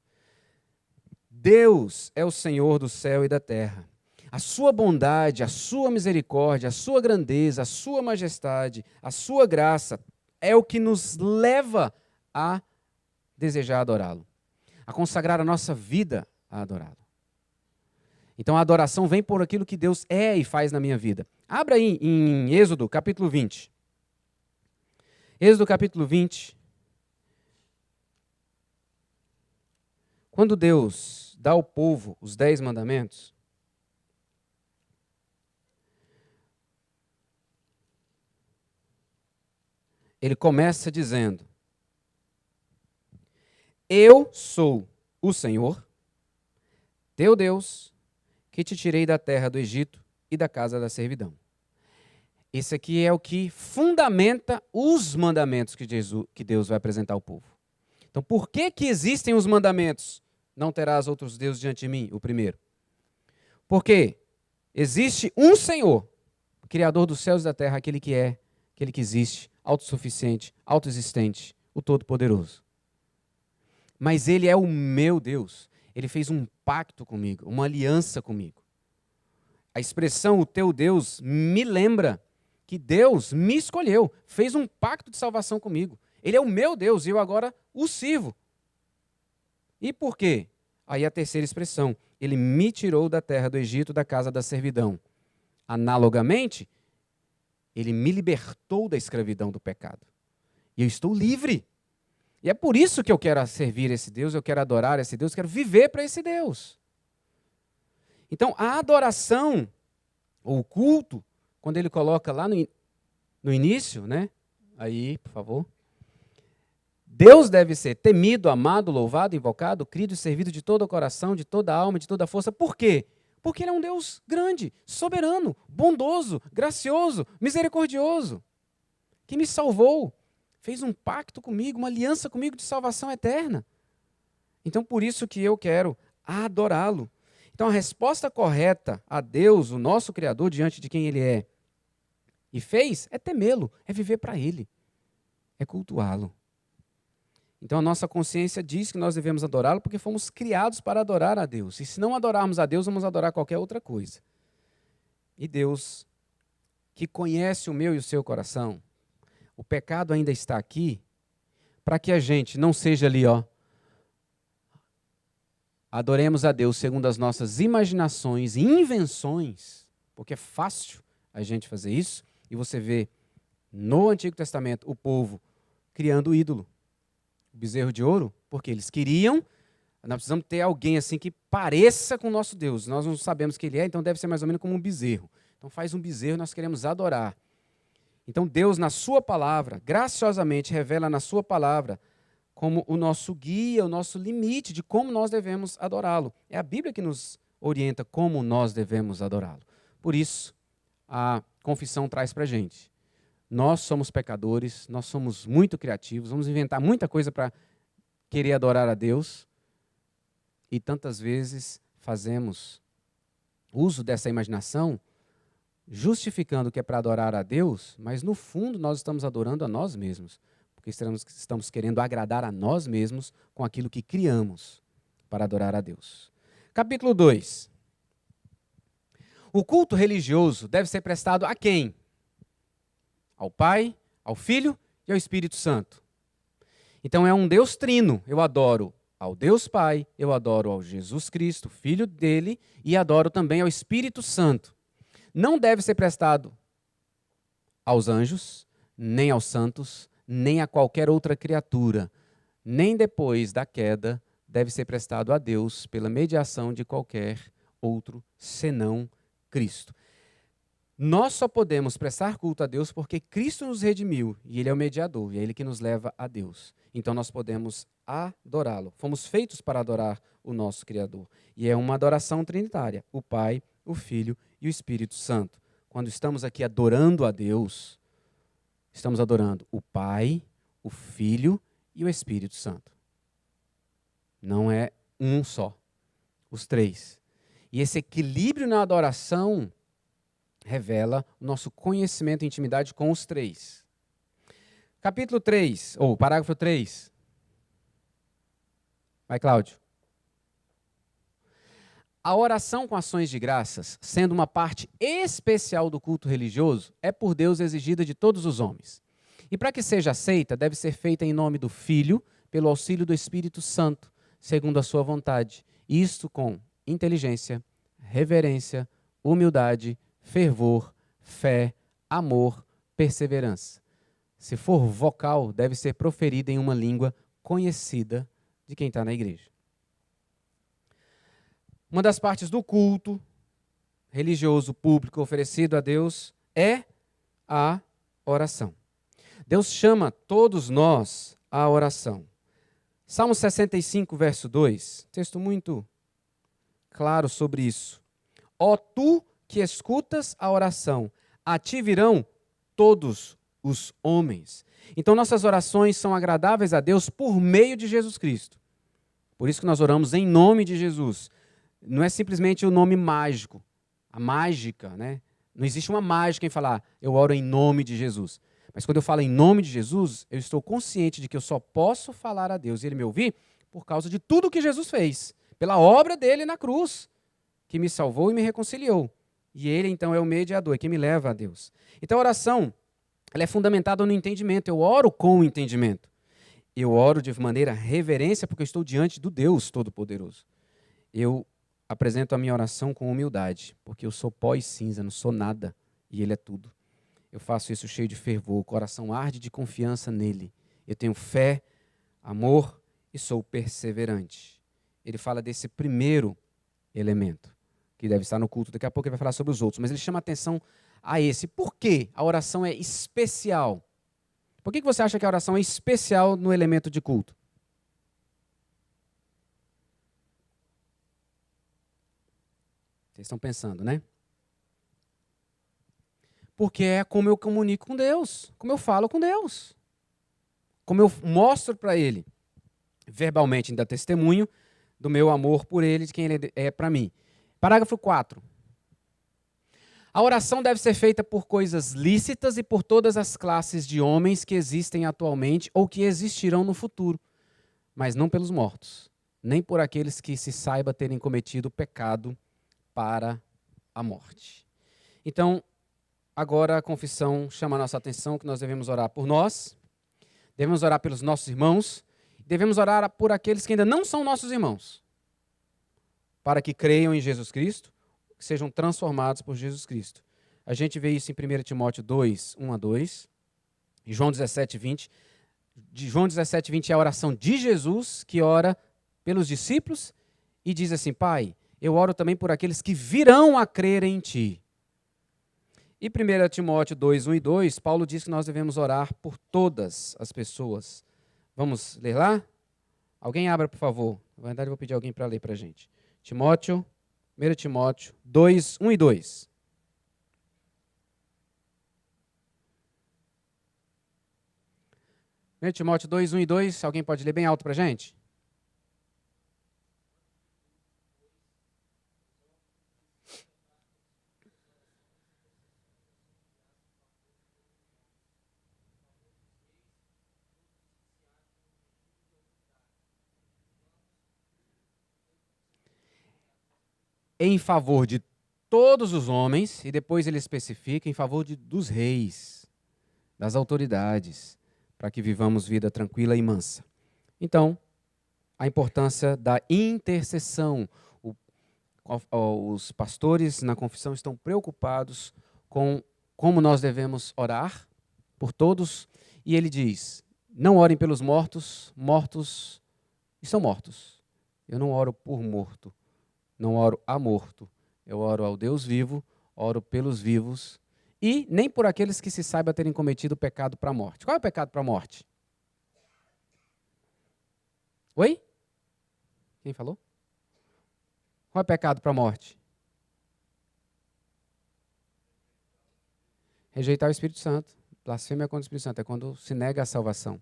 Deus é o Senhor do céu e da terra. A sua bondade, a sua misericórdia, a sua grandeza, a sua majestade, a sua graça é o que nos leva a desejar adorá-lo, a consagrar a nossa vida a adorá-lo. Então a adoração vem por aquilo que Deus é e faz na minha vida. Abra aí em Êxodo, capítulo 20. Êxodo, capítulo 20. Quando Deus dá ao povo os 10 mandamentos, ele começa dizendo: eu sou o Senhor, teu Deus, que te tirei da terra do Egito e da casa da servidão. Esse aqui é o que fundamenta os mandamentos que Deus vai apresentar ao povo. Então, por que existem os mandamentos? Não terás outros deuses diante de mim, o primeiro. Porque existe um Senhor, o Criador dos céus e da terra, aquele que é, aquele que existe, autossuficiente, autoexistente, o Todo-Poderoso. Mas Ele é o meu Deus. Ele fez um pacto comigo, uma aliança comigo. A expressão o teu Deus me lembra que Deus me escolheu, fez um pacto de salvação comigo. Ele é o meu Deus e eu agora o sirvo. E por quê? Aí a terceira expressão, ele me tirou da terra do Egito, da casa da servidão. Analogamente, ele me libertou da escravidão do pecado. E eu estou livre. E é por isso que eu quero servir esse Deus, eu quero adorar esse Deus, eu quero viver para esse Deus. Então, a adoração, ou o culto, quando ele coloca lá no início, né? Aí, por favor. Deus deve ser temido, amado, louvado, invocado, crido e servido de todo o coração, de toda a alma, de toda a força. Por quê? Porque Ele é um Deus grande, soberano, bondoso, gracioso, misericordioso, que me salvou, fez um pacto comigo, uma aliança comigo de salvação eterna. Então, por isso que eu quero adorá-lo. Então, a resposta correta a Deus, o nosso Criador, diante de quem Ele é e fez, é temê-lo, é viver para Ele, é cultuá-lo. Então, a nossa consciência diz que nós devemos adorá-lo porque fomos criados para adorar a Deus. E se não adorarmos a Deus, vamos adorar qualquer outra coisa. E Deus, que conhece o meu e o seu coração, o pecado ainda está aqui para que a gente não seja ali, adoremos a Deus segundo as nossas imaginações e invenções, porque é fácil a gente fazer isso. E você vê no Antigo Testamento o povo criando ídolo, o bezerro de ouro, porque eles queriam. Nós precisamos ter alguém assim que pareça com o nosso Deus. Nós não sabemos quem Ele é, então deve ser mais ou menos como um bezerro. Então faz um bezerro, nós queremos adorar. Então Deus, na sua palavra, graciosamente revela na sua palavra como o nosso guia, o nosso limite de como nós devemos adorá-lo. É a Bíblia que nos orienta como nós devemos adorá-lo. Por isso, a confissão traz para a gente. Nós somos pecadores, nós somos muito criativos, vamos inventar muita coisa para querer adorar a Deus. E tantas vezes fazemos uso dessa imaginação, justificando que é para adorar a Deus, mas no fundo nós estamos adorando a nós mesmos, porque estamos querendo agradar a nós mesmos com aquilo que criamos para adorar a Deus. Capítulo 2. O culto religioso deve ser prestado a quem? Ao Pai, ao Filho e ao Espírito Santo. Então é um Deus trino. Eu adoro ao Deus Pai, eu adoro ao Jesus Cristo, Filho dele, e adoro também ao Espírito Santo. Não deve ser prestado aos anjos, nem aos santos, nem a qualquer outra criatura, nem depois da queda deve ser prestado a Deus pela mediação de qualquer outro senão Cristo. Nós só podemos prestar culto a Deus porque Cristo nos redimiu e Ele é o mediador, e é Ele que nos leva a Deus. Então nós podemos adorá-lo. Fomos feitos para adorar o nosso Criador. E é uma adoração trinitária, o Pai, o Filho e o Espírito Santo. Quando estamos aqui adorando a Deus, estamos adorando o Pai, o Filho e o Espírito Santo. Não é um só, os três. E esse equilíbrio na adoração revela o nosso conhecimento e intimidade com os três. Capítulo 3, ou parágrafo 3. Vai, Cláudio. A oração com ações de graças, sendo uma parte especial do culto religioso, é por Deus exigida de todos os homens. E para que seja aceita, deve ser feita em nome do Filho, pelo auxílio do Espírito Santo, segundo a sua vontade. Isto com inteligência, reverência, humildade, fervor, fé, amor, perseverança. Se for vocal, deve ser proferida em uma língua conhecida de quem está na igreja. Uma das partes do culto religioso público oferecido a Deus é a oração. Deus chama todos nós à oração. Salmo 65, verso 2, texto muito claro sobre isso. Ó tu que escutas a oração, a ti virão todos os homens. Então nossas orações são agradáveis a Deus por meio de Jesus Cristo. Por isso que nós oramos em nome de Jesus. Não é simplesmente o nome mágico, a mágica, né? Não existe uma mágica em falar, eu oro em nome de Jesus. Mas quando eu falo em nome de Jesus, eu estou consciente de que eu só posso falar a Deus e Ele me ouvir por causa de tudo que Jesus fez, pela obra dele na cruz, que me salvou e me reconciliou. E Ele, então, é o mediador, é quem me leva a Deus. Então, a oração, ela é fundamentada no entendimento. Eu oro com o entendimento. Eu oro de maneira reverência, porque eu estou diante do Deus Todo-Poderoso. Eu apresento a minha oração com humildade, porque eu sou pó e cinza, não sou nada, e Ele é tudo. Eu faço isso cheio de fervor, o coração arde de confiança nele. Eu tenho fé, amor e sou perseverante. Ele fala desse primeiro elemento, que deve estar no culto. Daqui a pouco ele vai falar sobre os outros, mas ele chama a atenção a esse. Por que a oração é especial? Por que você acha que a oração é especial no elemento de culto? Vocês estão pensando, né? Porque é como eu comunico com Deus, como eu falo com Deus, como eu mostro para Ele, verbalmente, ainda testemunho do meu amor por Ele, de quem Ele é para mim. Parágrafo 4. A oração deve ser feita por coisas lícitas e por todas as classes de homens que existem atualmente ou que existirão no futuro, mas não pelos mortos, nem por aqueles que se saiba terem cometido pecado para a morte. Então, agora a confissão chama a nossa atenção que nós devemos orar por nós, devemos orar pelos nossos irmãos, devemos orar por aqueles que ainda não são nossos irmãos, para que creiam em Jesus Cristo, que sejam transformados por Jesus Cristo. A gente vê isso em 1 Timóteo 2, 1 a 2, e João 17, 20. João 17, 20 é a oração de Jesus, que ora pelos discípulos e diz assim: Pai, eu oro também por aqueles que virão a crer em Ti. E 1 Timóteo 2, 1 e 2, Paulo diz que nós devemos orar por todas as pessoas. Vamos ler lá? Alguém abra, por favor. Na verdade, eu vou pedir alguém para ler para a gente. 1 Timóteo 2, 1 e 2. Timóteo 2, 1 e 2, alguém pode ler bem alto para a gente? Em favor de todos os homens, e depois ele especifica, em favor dos reis, das autoridades, para que vivamos vida tranquila e mansa. Então, a importância da intercessão. Os pastores na confissão estão preocupados com como nós devemos orar por todos, e ele diz: não orem pelos mortos, mortos estão mortos. Eu não oro por morto, não oro a morto, eu oro ao Deus vivo, oro pelos vivos, e nem por aqueles que se saiba terem cometido pecado para a morte. Qual é o pecado para a morte? Oi? Quem falou? Qual é o pecado para a morte? Rejeitar o Espírito Santo. Blasfêmia contra o Espírito Santo é quando se nega a salvação.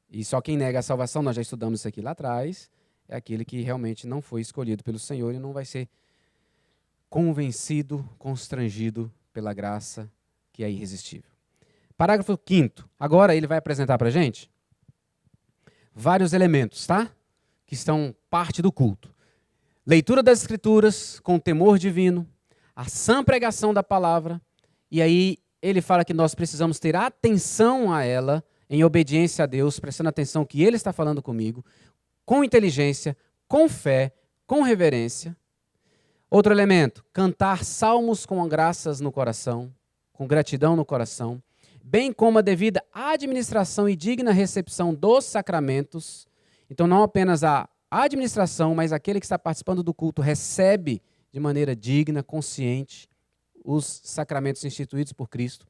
E só quem nega a salvação, nós já estudamos isso aqui lá atrás, é aquele que realmente não foi escolhido pelo Senhor e não vai ser convencido, constrangido pela graça que é irresistível. Parágrafo 5º. Agora ele vai apresentar para a gente vários elementos, tá? Que estão parte do culto. Leitura das Escrituras com temor divino, a sã pregação da palavra, e aí ele fala que nós precisamos ter atenção a ela, em obediência a Deus, prestando atenção que Ele está falando comigo, com inteligência, com fé, com reverência. Outro elemento, cantar salmos com graças no coração, com gratidão no coração, bem como a devida administração e digna recepção dos sacramentos. Então, não apenas a administração, mas aquele que está participando do culto recebe de maneira digna, consciente, os sacramentos instituídos por Cristo.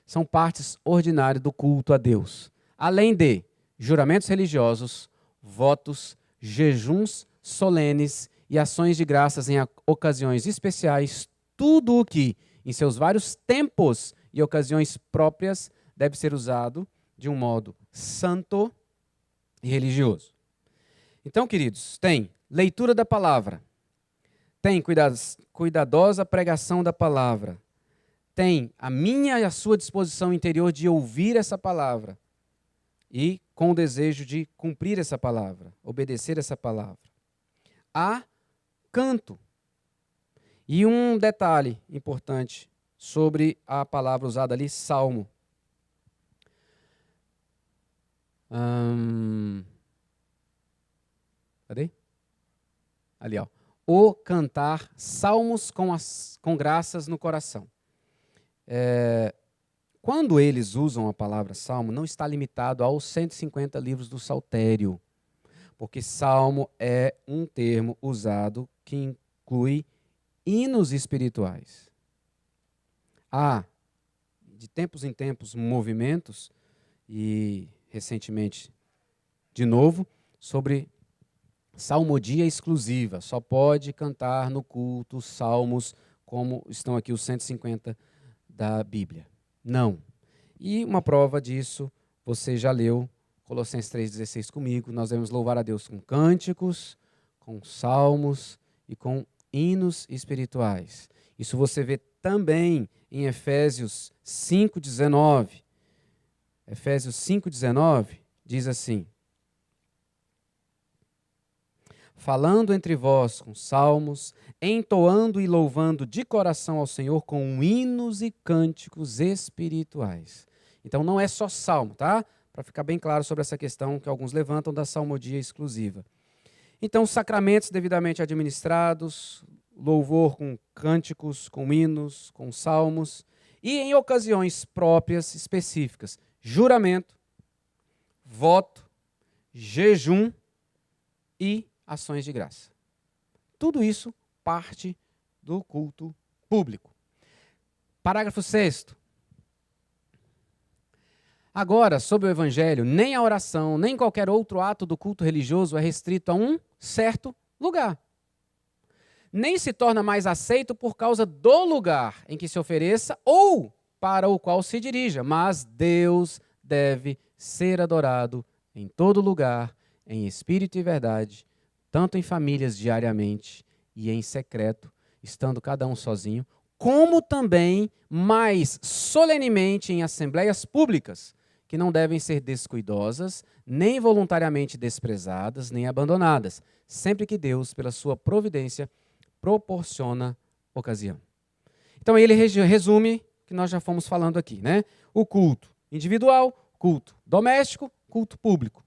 São partes ordinárias do culto a Deus. Além de juramentos religiosos, votos, jejuns solenes e ações de graças em ocasiões especiais, tudo o que, em seus vários tempos e ocasiões próprias, deve ser usado de um modo santo e religioso. Então, queridos, tem leitura da palavra, tem cuidadosa pregação da palavra, tem a minha e a sua disposição interior de ouvir essa palavra e com o desejo de cumprir essa palavra, obedecer essa palavra. Há canto. E um detalhe importante sobre a palavra usada ali, salmo. Cadê? Ali, ó. O cantar salmos com graças no coração. Quando eles usam a palavra salmo, não está limitado aos 150 livros do Saltério, porque salmo é um termo usado que inclui hinos espirituais. Há, de tempos em tempos, movimentos, e recentemente, de novo, sobre Salmodia exclusiva, só pode cantar no culto salmos como estão aqui os 150 da Bíblia. Não. E uma prova disso, você já leu Colossenses 3,16 comigo, nós devemos louvar a Deus com cânticos, com salmos e com hinos espirituais. Isso você vê também em Efésios 5,19. Efésios 5,19 diz assim: falando entre vós com salmos, entoando e louvando de coração ao Senhor com hinos e cânticos espirituais. Então não é só salmo, tá? Para ficar bem claro sobre essa questão que alguns levantam da salmodia exclusiva. Então, sacramentos devidamente administrados, louvor com cânticos, com hinos, com salmos, e em ocasiões próprias, específicas, juramento, voto, jejum e ações de graça. Tudo isso parte do culto público. Parágrafo 6º. Agora, sobre o Evangelho, nem a oração, nem qualquer outro ato do culto religioso é restrito a um certo lugar. Nem se torna mais aceito por causa do lugar em que se ofereça ou para o qual se dirija, mas Deus deve ser adorado em todo lugar, em espírito e verdade, tanto em famílias diariamente e em secreto, estando cada um sozinho, como também mais solenemente em assembleias públicas, que não devem ser descuidosas, nem voluntariamente desprezadas, nem abandonadas, sempre que Deus, pela sua providência, proporciona ocasião. Então ele resume o que nós já fomos falando aqui, né? O culto individual, culto doméstico, culto público.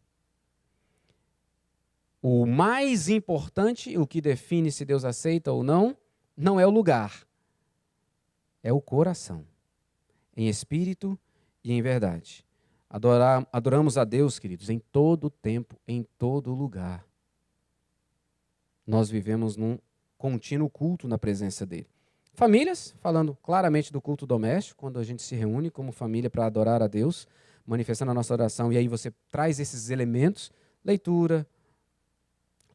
O mais importante, o que define se Deus aceita ou não, não é o lugar, é o coração, em espírito e em verdade. Adoramos a Deus, queridos, em todo tempo, em todo lugar. Nós vivemos num contínuo culto na presença dele. Famílias, falando claramente do culto doméstico, quando a gente se reúne como família para adorar a Deus, manifestando a nossa oração, e aí você traz esses elementos, leitura,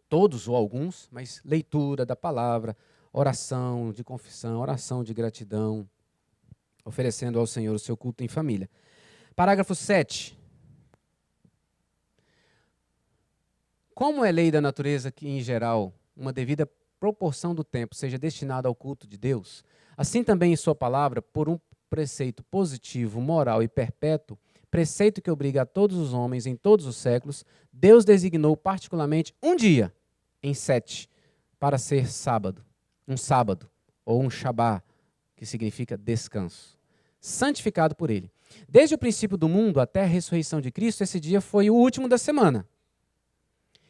todos ou alguns, mas leitura da palavra, oração de confissão, oração de gratidão, oferecendo ao Senhor o seu culto em família. Parágrafo 7. Como é lei da natureza que, em geral, uma devida proporção do tempo seja destinada ao culto de Deus, assim também em sua palavra, por um preceito positivo, moral e perpétuo, preceito que obriga a todos os homens em todos os séculos, Deus designou particularmente um dia, em 7, para ser sábado, um sábado, ou um shabá, que significa descanso, santificado por ele. Desde o princípio do mundo até a ressurreição de Cristo, esse dia foi o último da semana.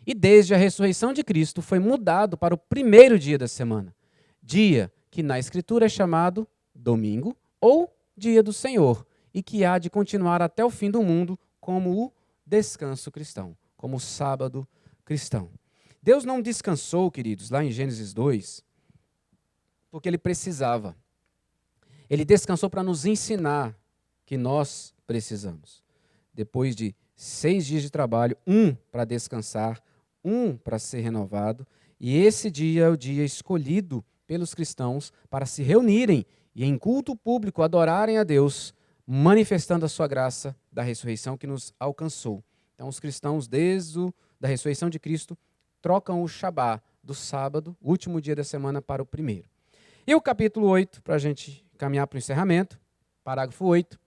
E desde a ressurreição de Cristo foi mudado para o primeiro dia da semana, dia que na Escritura é chamado domingo ou dia do Senhor, e que há de continuar até o fim do mundo como o descanso cristão, como o sábado cristão. Deus não descansou, queridos, lá em Gênesis 2, porque ele precisava. Ele descansou para nos ensinar que nós precisamos. Depois de 6 dias de trabalho, um para descansar, um para ser renovado, e esse dia é o dia escolhido pelos cristãos para se reunirem e em culto público adorarem a Deus, manifestando a sua graça da ressurreição que nos alcançou. Então os cristãos, desde a ressurreição de Cristo, trocam o Shabá do sábado, último dia da semana, para o primeiro. E o capítulo 8, para a gente caminhar para o encerramento, parágrafo 8.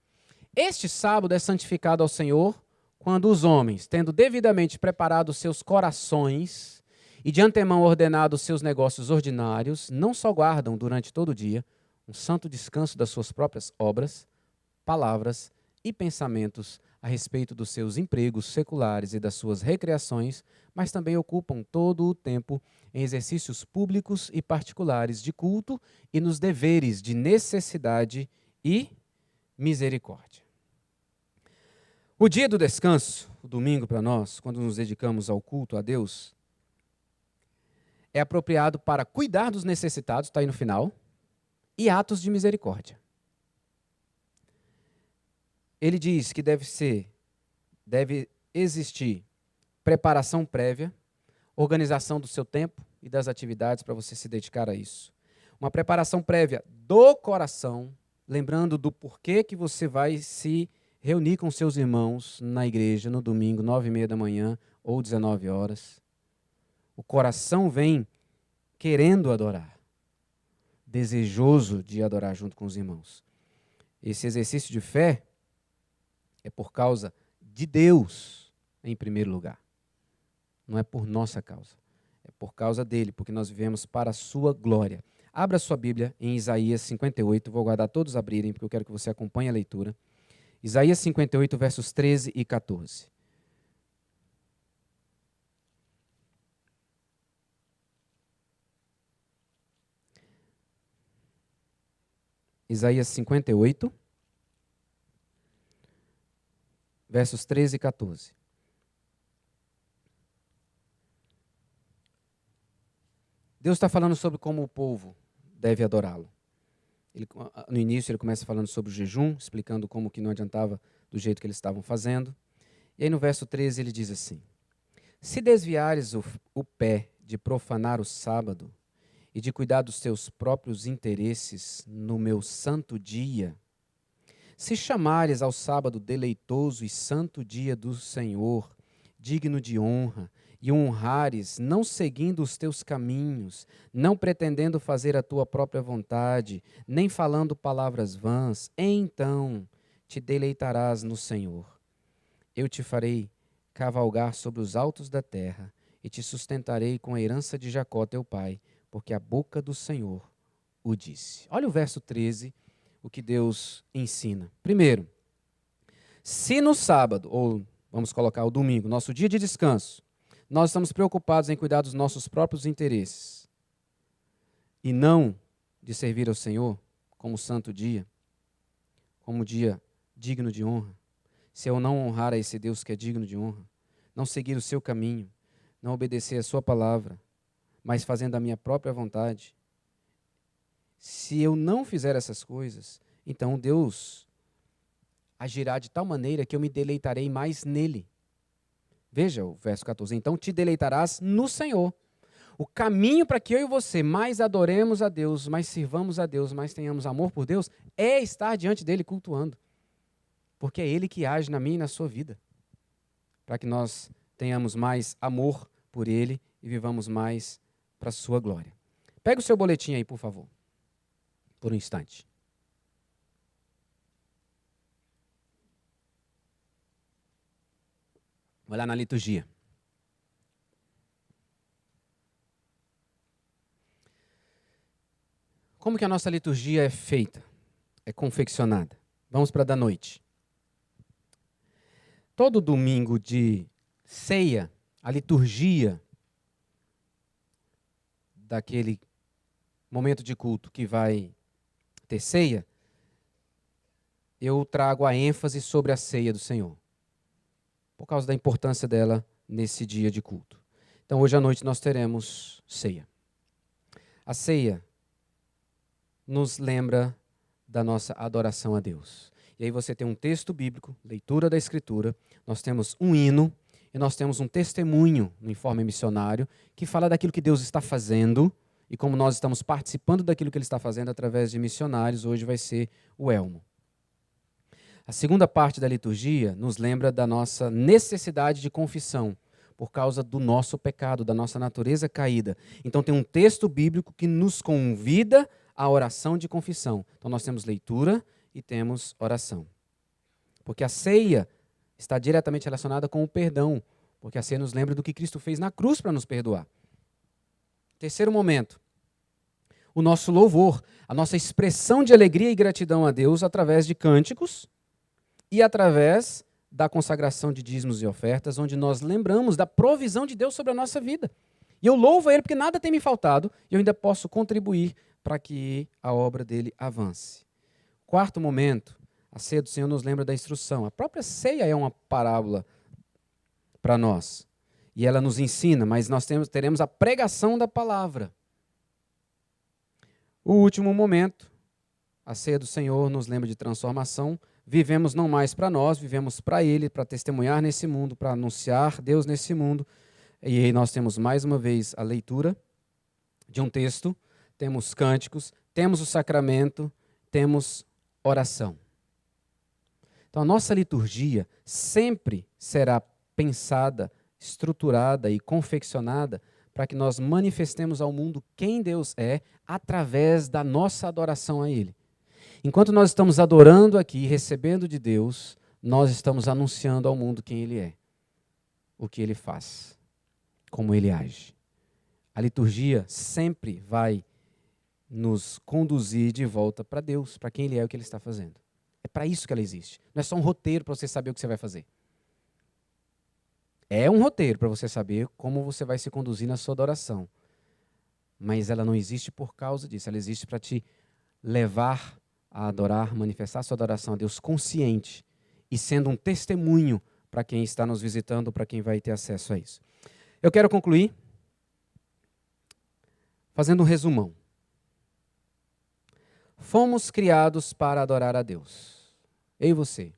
Este sábado é santificado ao Senhor quando os homens, tendo devidamente preparado seus corações e de antemão ordenado os seus negócios ordinários, não só guardam durante todo o dia um santo descanso das suas próprias obras, palavras e pensamentos a respeito dos seus empregos seculares e das suas recreações, mas também ocupam todo o tempo em exercícios públicos e particulares de culto e nos deveres de necessidade e misericórdia. O dia do descanso, o domingo para nós, quando nos dedicamos ao culto a Deus, é apropriado para cuidar dos necessitados, está aí no final, e atos de misericórdia. Ele diz que deve existir preparação prévia, organização do seu tempo e das atividades para você se dedicar a isso. Uma preparação prévia do coração, lembrando do porquê que você vai se reunir com seus irmãos na igreja no domingo, 9h30 da manhã ou 19 horas. O coração vem querendo adorar, desejoso de adorar junto com os irmãos. Esse exercício de fé é por causa de Deus, em primeiro lugar. Não é por nossa causa. É por causa dele, porque nós vivemos para a sua glória. Abra sua Bíblia em Isaías 58. Vou aguardar todos abrirem, porque eu quero que você acompanhe a leitura. Isaías 58, versos 13 e 14. Isaías 58, versos 13 e 14. Deus está falando sobre como o povo deve adorá-lo. No início ele começa falando sobre o jejum, explicando como que não adiantava do jeito que eles estavam fazendo. E aí no verso 13 ele diz assim: se desviares o pé de profanar o sábado e de cuidar dos teus próprios interesses no meu santo dia, se chamares ao sábado deleitoso e santo dia do Senhor, digno de honra, e o honrares, não seguindo os teus caminhos, não pretendendo fazer a tua própria vontade, nem falando palavras vãs, então te deleitarás no Senhor. Eu te farei cavalgar sobre os altos da terra, e te sustentarei com a herança de Jacó teu pai, porque a boca do Senhor o disse. Olha o verso 13, o que Deus ensina. Primeiro, se no sábado, ou vamos colocar o domingo, nosso dia de descanso, nós estamos preocupados em cuidar dos nossos próprios interesses e não de servir ao Senhor como santo dia, como dia digno de honra, se eu não honrar a esse Deus que é digno de honra, não seguir o seu caminho, não obedecer a sua palavra, mas fazendo a minha própria vontade, se eu não fizer essas coisas, então Deus agirá de tal maneira que eu me deleitarei mais nele. Veja o verso 14. Então te deleitarás no Senhor. O caminho para que eu e você mais adoremos a Deus, mais sirvamos a Deus, mais tenhamos amor por Deus, é estar diante dele cultuando. Porque é ele que age na minha e na sua vida. Para que nós tenhamos mais amor por ele e vivamos mais para a sua glória. Pega o seu boletim aí, por favor. Por um instante. Vai lá na liturgia. Como que a nossa liturgia é feita? É confeccionada? Vamos para a da noite. Todo domingo de ceia, a liturgia daquele momento de culto que vai ter ceia, eu trago a ênfase sobre a ceia do Senhor, por causa da importância dela nesse dia de culto. Então, hoje à noite nós teremos ceia. A ceia nos lembra da nossa adoração a Deus. E aí você tem um texto bíblico, leitura da Escritura, nós temos um hino e nós temos um testemunho no Informe Missionário que fala daquilo que Deus está fazendo e como nós estamos participando daquilo que Ele está fazendo através de missionários. Hoje vai ser o Elmo. A segunda parte da liturgia nos lembra da nossa necessidade de confissão, por causa do nosso pecado, da nossa natureza caída. Então tem um texto bíblico que nos convida à oração de confissão. Então nós temos leitura e temos oração. Porque a ceia está diretamente relacionada com o perdão, porque a ceia nos lembra do que Cristo fez na cruz para nos perdoar. Terceiro momento, o nosso louvor, a nossa expressão de alegria e gratidão a Deus através de cânticos, e através da consagração de dízimos e ofertas, onde nós lembramos da provisão de Deus sobre a nossa vida. E eu louvo a Ele porque nada tem me faltado e eu ainda posso contribuir para que a obra dele avance. Quarto momento, a ceia do Senhor nos lembra da instrução. A própria ceia é uma parábola para nós. E ela nos ensina, mas nós teremos a pregação da palavra. O último momento, a ceia do Senhor nos lembra de transformação. Vivemos não mais para nós, vivemos para Ele, para testemunhar nesse mundo, para anunciar Deus nesse mundo. E aí nós temos mais uma vez a leitura de um texto, temos cânticos, temos o sacramento, temos oração. Então a nossa liturgia sempre será pensada, estruturada e confeccionada para que nós manifestemos ao mundo quem Deus é através da nossa adoração a Ele. Enquanto nós estamos adorando aqui, recebendo de Deus, nós estamos anunciando ao mundo quem Ele é, o que Ele faz, como Ele age. A liturgia sempre vai nos conduzir de volta para Deus, para quem Ele é e o que Ele está fazendo. É para isso que ela existe. Não é só um roteiro para você saber o que você vai fazer. É um roteiro para você saber como você vai se conduzir na sua adoração. Mas ela não existe por causa disso. Ela existe para te levar a adorar, manifestar a sua adoração a Deus consciente e sendo um testemunho para quem está nos visitando, para quem vai ter acesso a isso. Eu quero concluir fazendo um resumão. Fomos criados para adorar a Deus. Eu e você.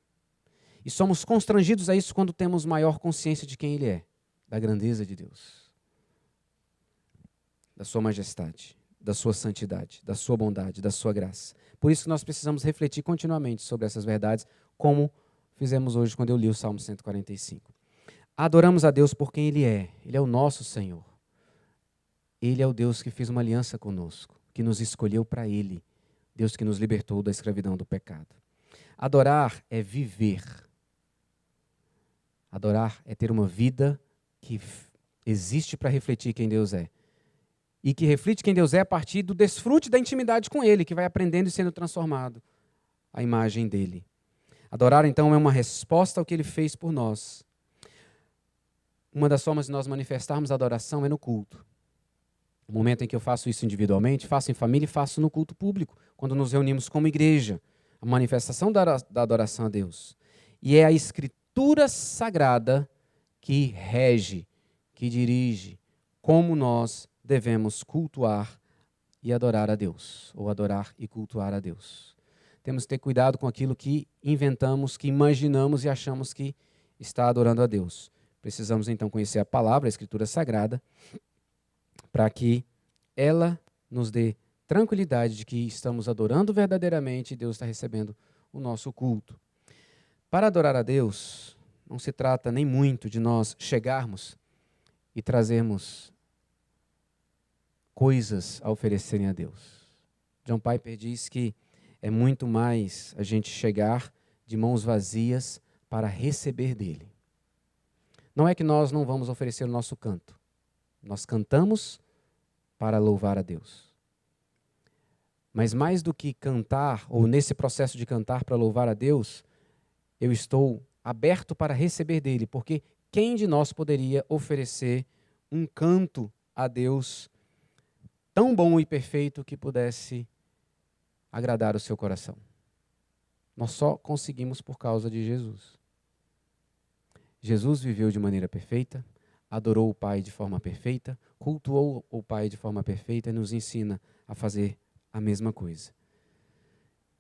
E somos constrangidos a isso quando temos maior consciência de quem Ele é, da grandeza de Deus, da sua majestade, da sua santidade, da sua bondade, da sua graça. Por isso que nós precisamos refletir continuamente sobre essas verdades, como fizemos hoje quando eu li o Salmo 145. Adoramos a Deus por quem Ele é. Ele é o nosso Senhor. Ele é o Deus que fez uma aliança conosco, que nos escolheu para Ele. Deus que nos libertou da escravidão do pecado. Adorar é viver. Adorar é ter uma vida que existe para refletir quem Deus é. E que reflete quem Deus é a partir do desfrute da intimidade com Ele, que vai aprendendo e sendo transformado à imagem dEle. Adorar, então, é uma resposta ao que Ele fez por nós. Uma das formas de nós manifestarmos a adoração é no culto. No momento em que eu faço isso individualmente, faço em família e faço no culto público, quando nos reunimos como igreja. A manifestação da adoração a Deus. E é a Escritura Sagrada que rege, que dirige como nós devemos cultuar e adorar a Deus, ou adorar e cultuar a Deus. Temos que ter cuidado com aquilo que inventamos, que imaginamos e achamos que está adorando a Deus. Precisamos então conhecer a palavra, a Escritura Sagrada, para que ela nos dê tranquilidade de que estamos adorando verdadeiramente e Deus está recebendo o nosso culto. Para adorar a Deus, não se trata nem muito de nós chegarmos e trazermos coisas a oferecerem a Deus. John Piper diz que é muito mais a gente chegar de mãos vazias para receber dele. Não é que nós não vamos oferecer o nosso canto. Nós cantamos para louvar a Deus. Mas mais do que cantar, ou nesse processo de cantar para louvar a Deus, eu estou aberto para receber dele, porque quem de nós poderia oferecer um canto a Deus tão bom e perfeito que pudesse agradar o seu coração? Nós só conseguimos por causa de Jesus. Jesus viveu de maneira perfeita, adorou o Pai de forma perfeita, cultuou o Pai de forma perfeita e nos ensina a fazer a mesma coisa.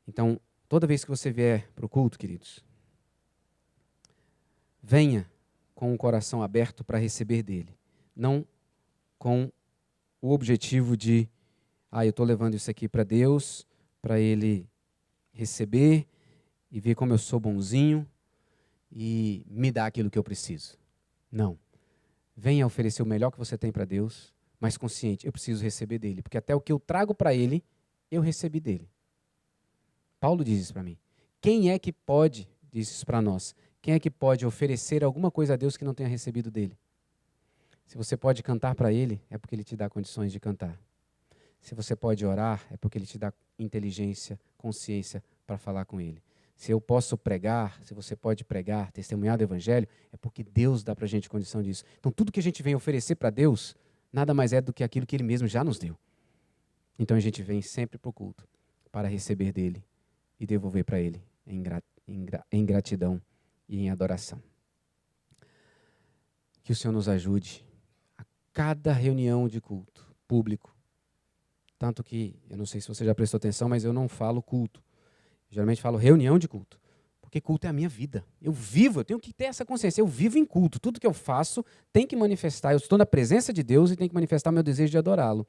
Então, toda vez que você vier para o culto, queridos, venha com o coração aberto para receber dele, não com o objetivo de, eu estou levando isso aqui para Deus, para ele receber e ver como eu sou bonzinho e me dar aquilo que eu preciso. Não. Venha oferecer o melhor que você tem para Deus, mas consciente, eu preciso receber dele, porque até o que eu trago para ele, eu recebi dele. Paulo diz isso para mim. Quem é que pode, diz isso para nós, quem é que pode oferecer alguma coisa a Deus que não tenha recebido dele? Se você pode cantar para ele, é porque ele te dá condições de cantar. Se você pode orar, é porque ele te dá inteligência, consciência para falar com ele. Se eu posso pregar, se você pode pregar, testemunhar do Evangelho, é porque Deus dá para a gente condição disso. Então, tudo que a gente vem oferecer para Deus, nada mais é do que aquilo que Ele mesmo já nos deu. Então, a gente vem sempre para o culto, para receber dEle e devolver para Ele em gratidão e em adoração. Que o Senhor nos ajude a cada reunião de culto público. Tanto que, eu não sei se você já prestou atenção, mas eu não falo culto. Geralmente falo reunião de culto, porque Porque culto é a minha vida. Eu vivo, eu tenho que ter essa consciência. Eu vivo em culto. Tudo que eu faço tem que manifestar. Eu estou na presença de Deus e tem que manifestar meu desejo de adorá-lo.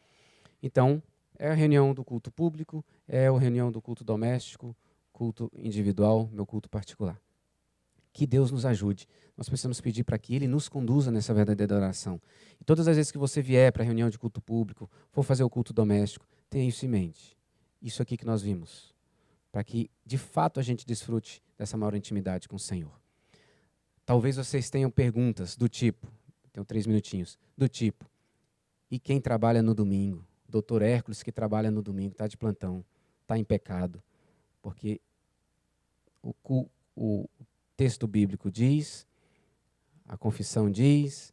Então, é a reunião do culto público, é a reunião do culto doméstico, culto individual, meu culto particular. Que Deus nos ajude. Nós precisamos pedir para que Ele nos conduza nessa verdadeira adoração. E todas as vezes que você vier para a reunião de culto público, for fazer o culto doméstico, tenha isso em mente. Isso aqui que nós vimos. Para que, de fato, a gente desfrute dessa maior intimidade com o Senhor. Talvez vocês tenham perguntas do tipo, tenho 3 minutinhos, do tipo, e quem trabalha no domingo? Doutor Hércules, que trabalha no domingo, está de plantão, está em pecado. Porque o texto bíblico diz, a confissão diz,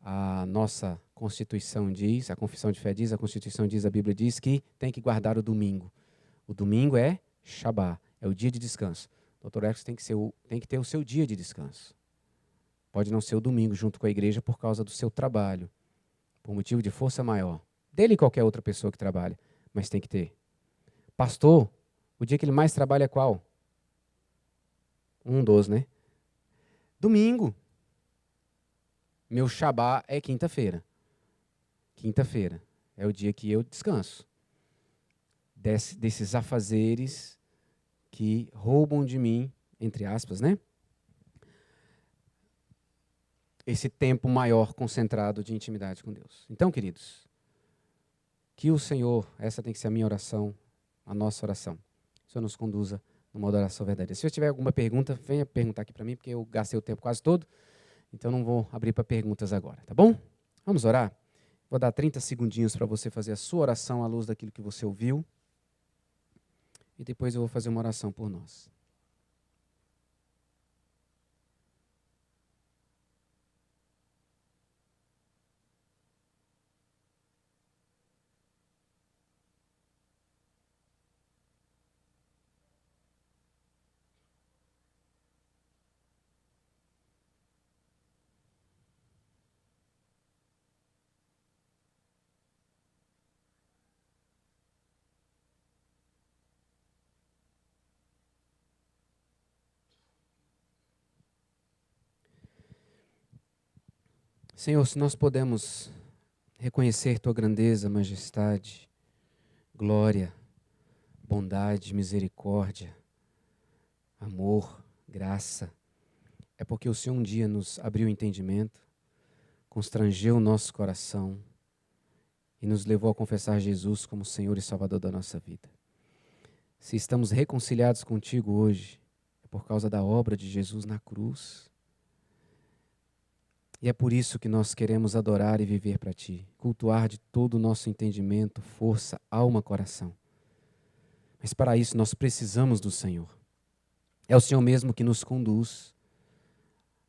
a nossa Constituição diz, a confissão de fé diz, a Constituição diz, a Bíblia diz que tem que guardar o domingo. O domingo é Shabá, é o dia de descanso. Doutor Hércules tem que ter o seu dia de descanso. Pode não ser o domingo junto com a igreja por causa do seu trabalho, por motivo de força maior. Dele e qualquer outra pessoa que trabalha, mas tem que ter. Pastor, o dia que ele mais trabalha é qual? 1/12, né? Domingo. Meu Shabá é quinta-feira. Quinta-feira é o dia que eu descanso. Desses afazeres que roubam de mim, entre aspas, né? Esse tempo maior concentrado de intimidade com Deus. Então, queridos, que o Senhor, essa tem que ser a minha oração, a nossa oração, o Senhor nos conduza numa adoração verdadeira. Se você tiver alguma pergunta, venha perguntar aqui para mim, porque eu gastei o tempo quase todo, então não vou abrir para perguntas agora, tá bom? Vamos orar? Vou dar 30 segundinhos para você fazer a sua oração à luz daquilo que você ouviu, e depois eu vou fazer uma oração por nós. Senhor, se nós podemos reconhecer Tua grandeza, majestade, glória, bondade, misericórdia, amor, graça, é porque o Senhor um dia nos abriu o entendimento, constrangeu o nosso coração e nos levou a confessar Jesus como Senhor e Salvador da nossa vida. Se estamos reconciliados contigo hoje, é por causa da obra de Jesus na cruz. E é por isso que nós queremos adorar e viver para Ti, cultuar de todo o nosso entendimento, força, alma, coração. Mas para isso nós precisamos do Senhor. É o Senhor mesmo que nos conduz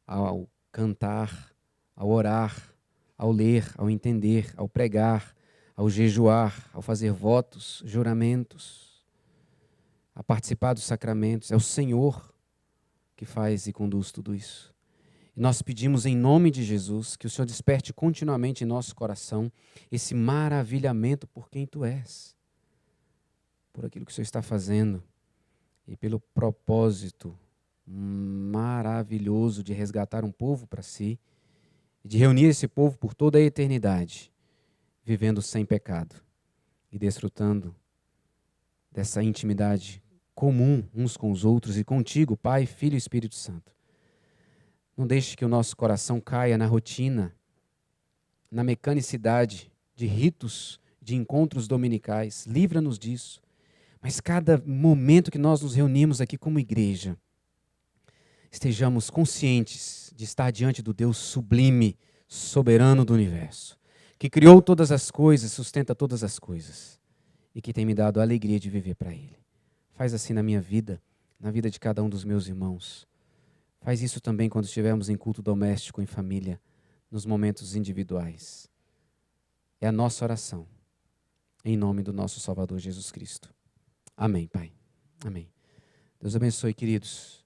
ao cantar, ao orar, ao ler, ao entender, ao pregar, ao jejuar, ao fazer votos, juramentos, a participar dos sacramentos. É o Senhor que faz e conduz tudo isso. Nós pedimos em nome de Jesus que o Senhor desperte continuamente em nosso coração esse maravilhamento por quem Tu és, por aquilo que o Senhor está fazendo e pelo propósito maravilhoso de resgatar um povo para si e de reunir esse povo por toda a eternidade, vivendo sem pecado e desfrutando dessa intimidade comum uns com os outros e contigo, Pai, Filho e Espírito Santo. Não deixe que o nosso coração caia na rotina, na mecanicidade de ritos, de encontros dominicais. Livra-nos disso. Mas cada momento que nós nos reunimos aqui como igreja, estejamos conscientes de estar diante do Deus sublime, soberano do universo, que criou todas as coisas, sustenta todas as coisas e que tem me dado a alegria de viver para Ele. Faz assim na minha vida, na vida de cada um dos meus irmãos. Faz isso também quando estivermos em culto doméstico, em família, nos momentos individuais. É a nossa oração, em nome do nosso Salvador Jesus Cristo. Amém, Pai. Amém. Deus abençoe, queridos.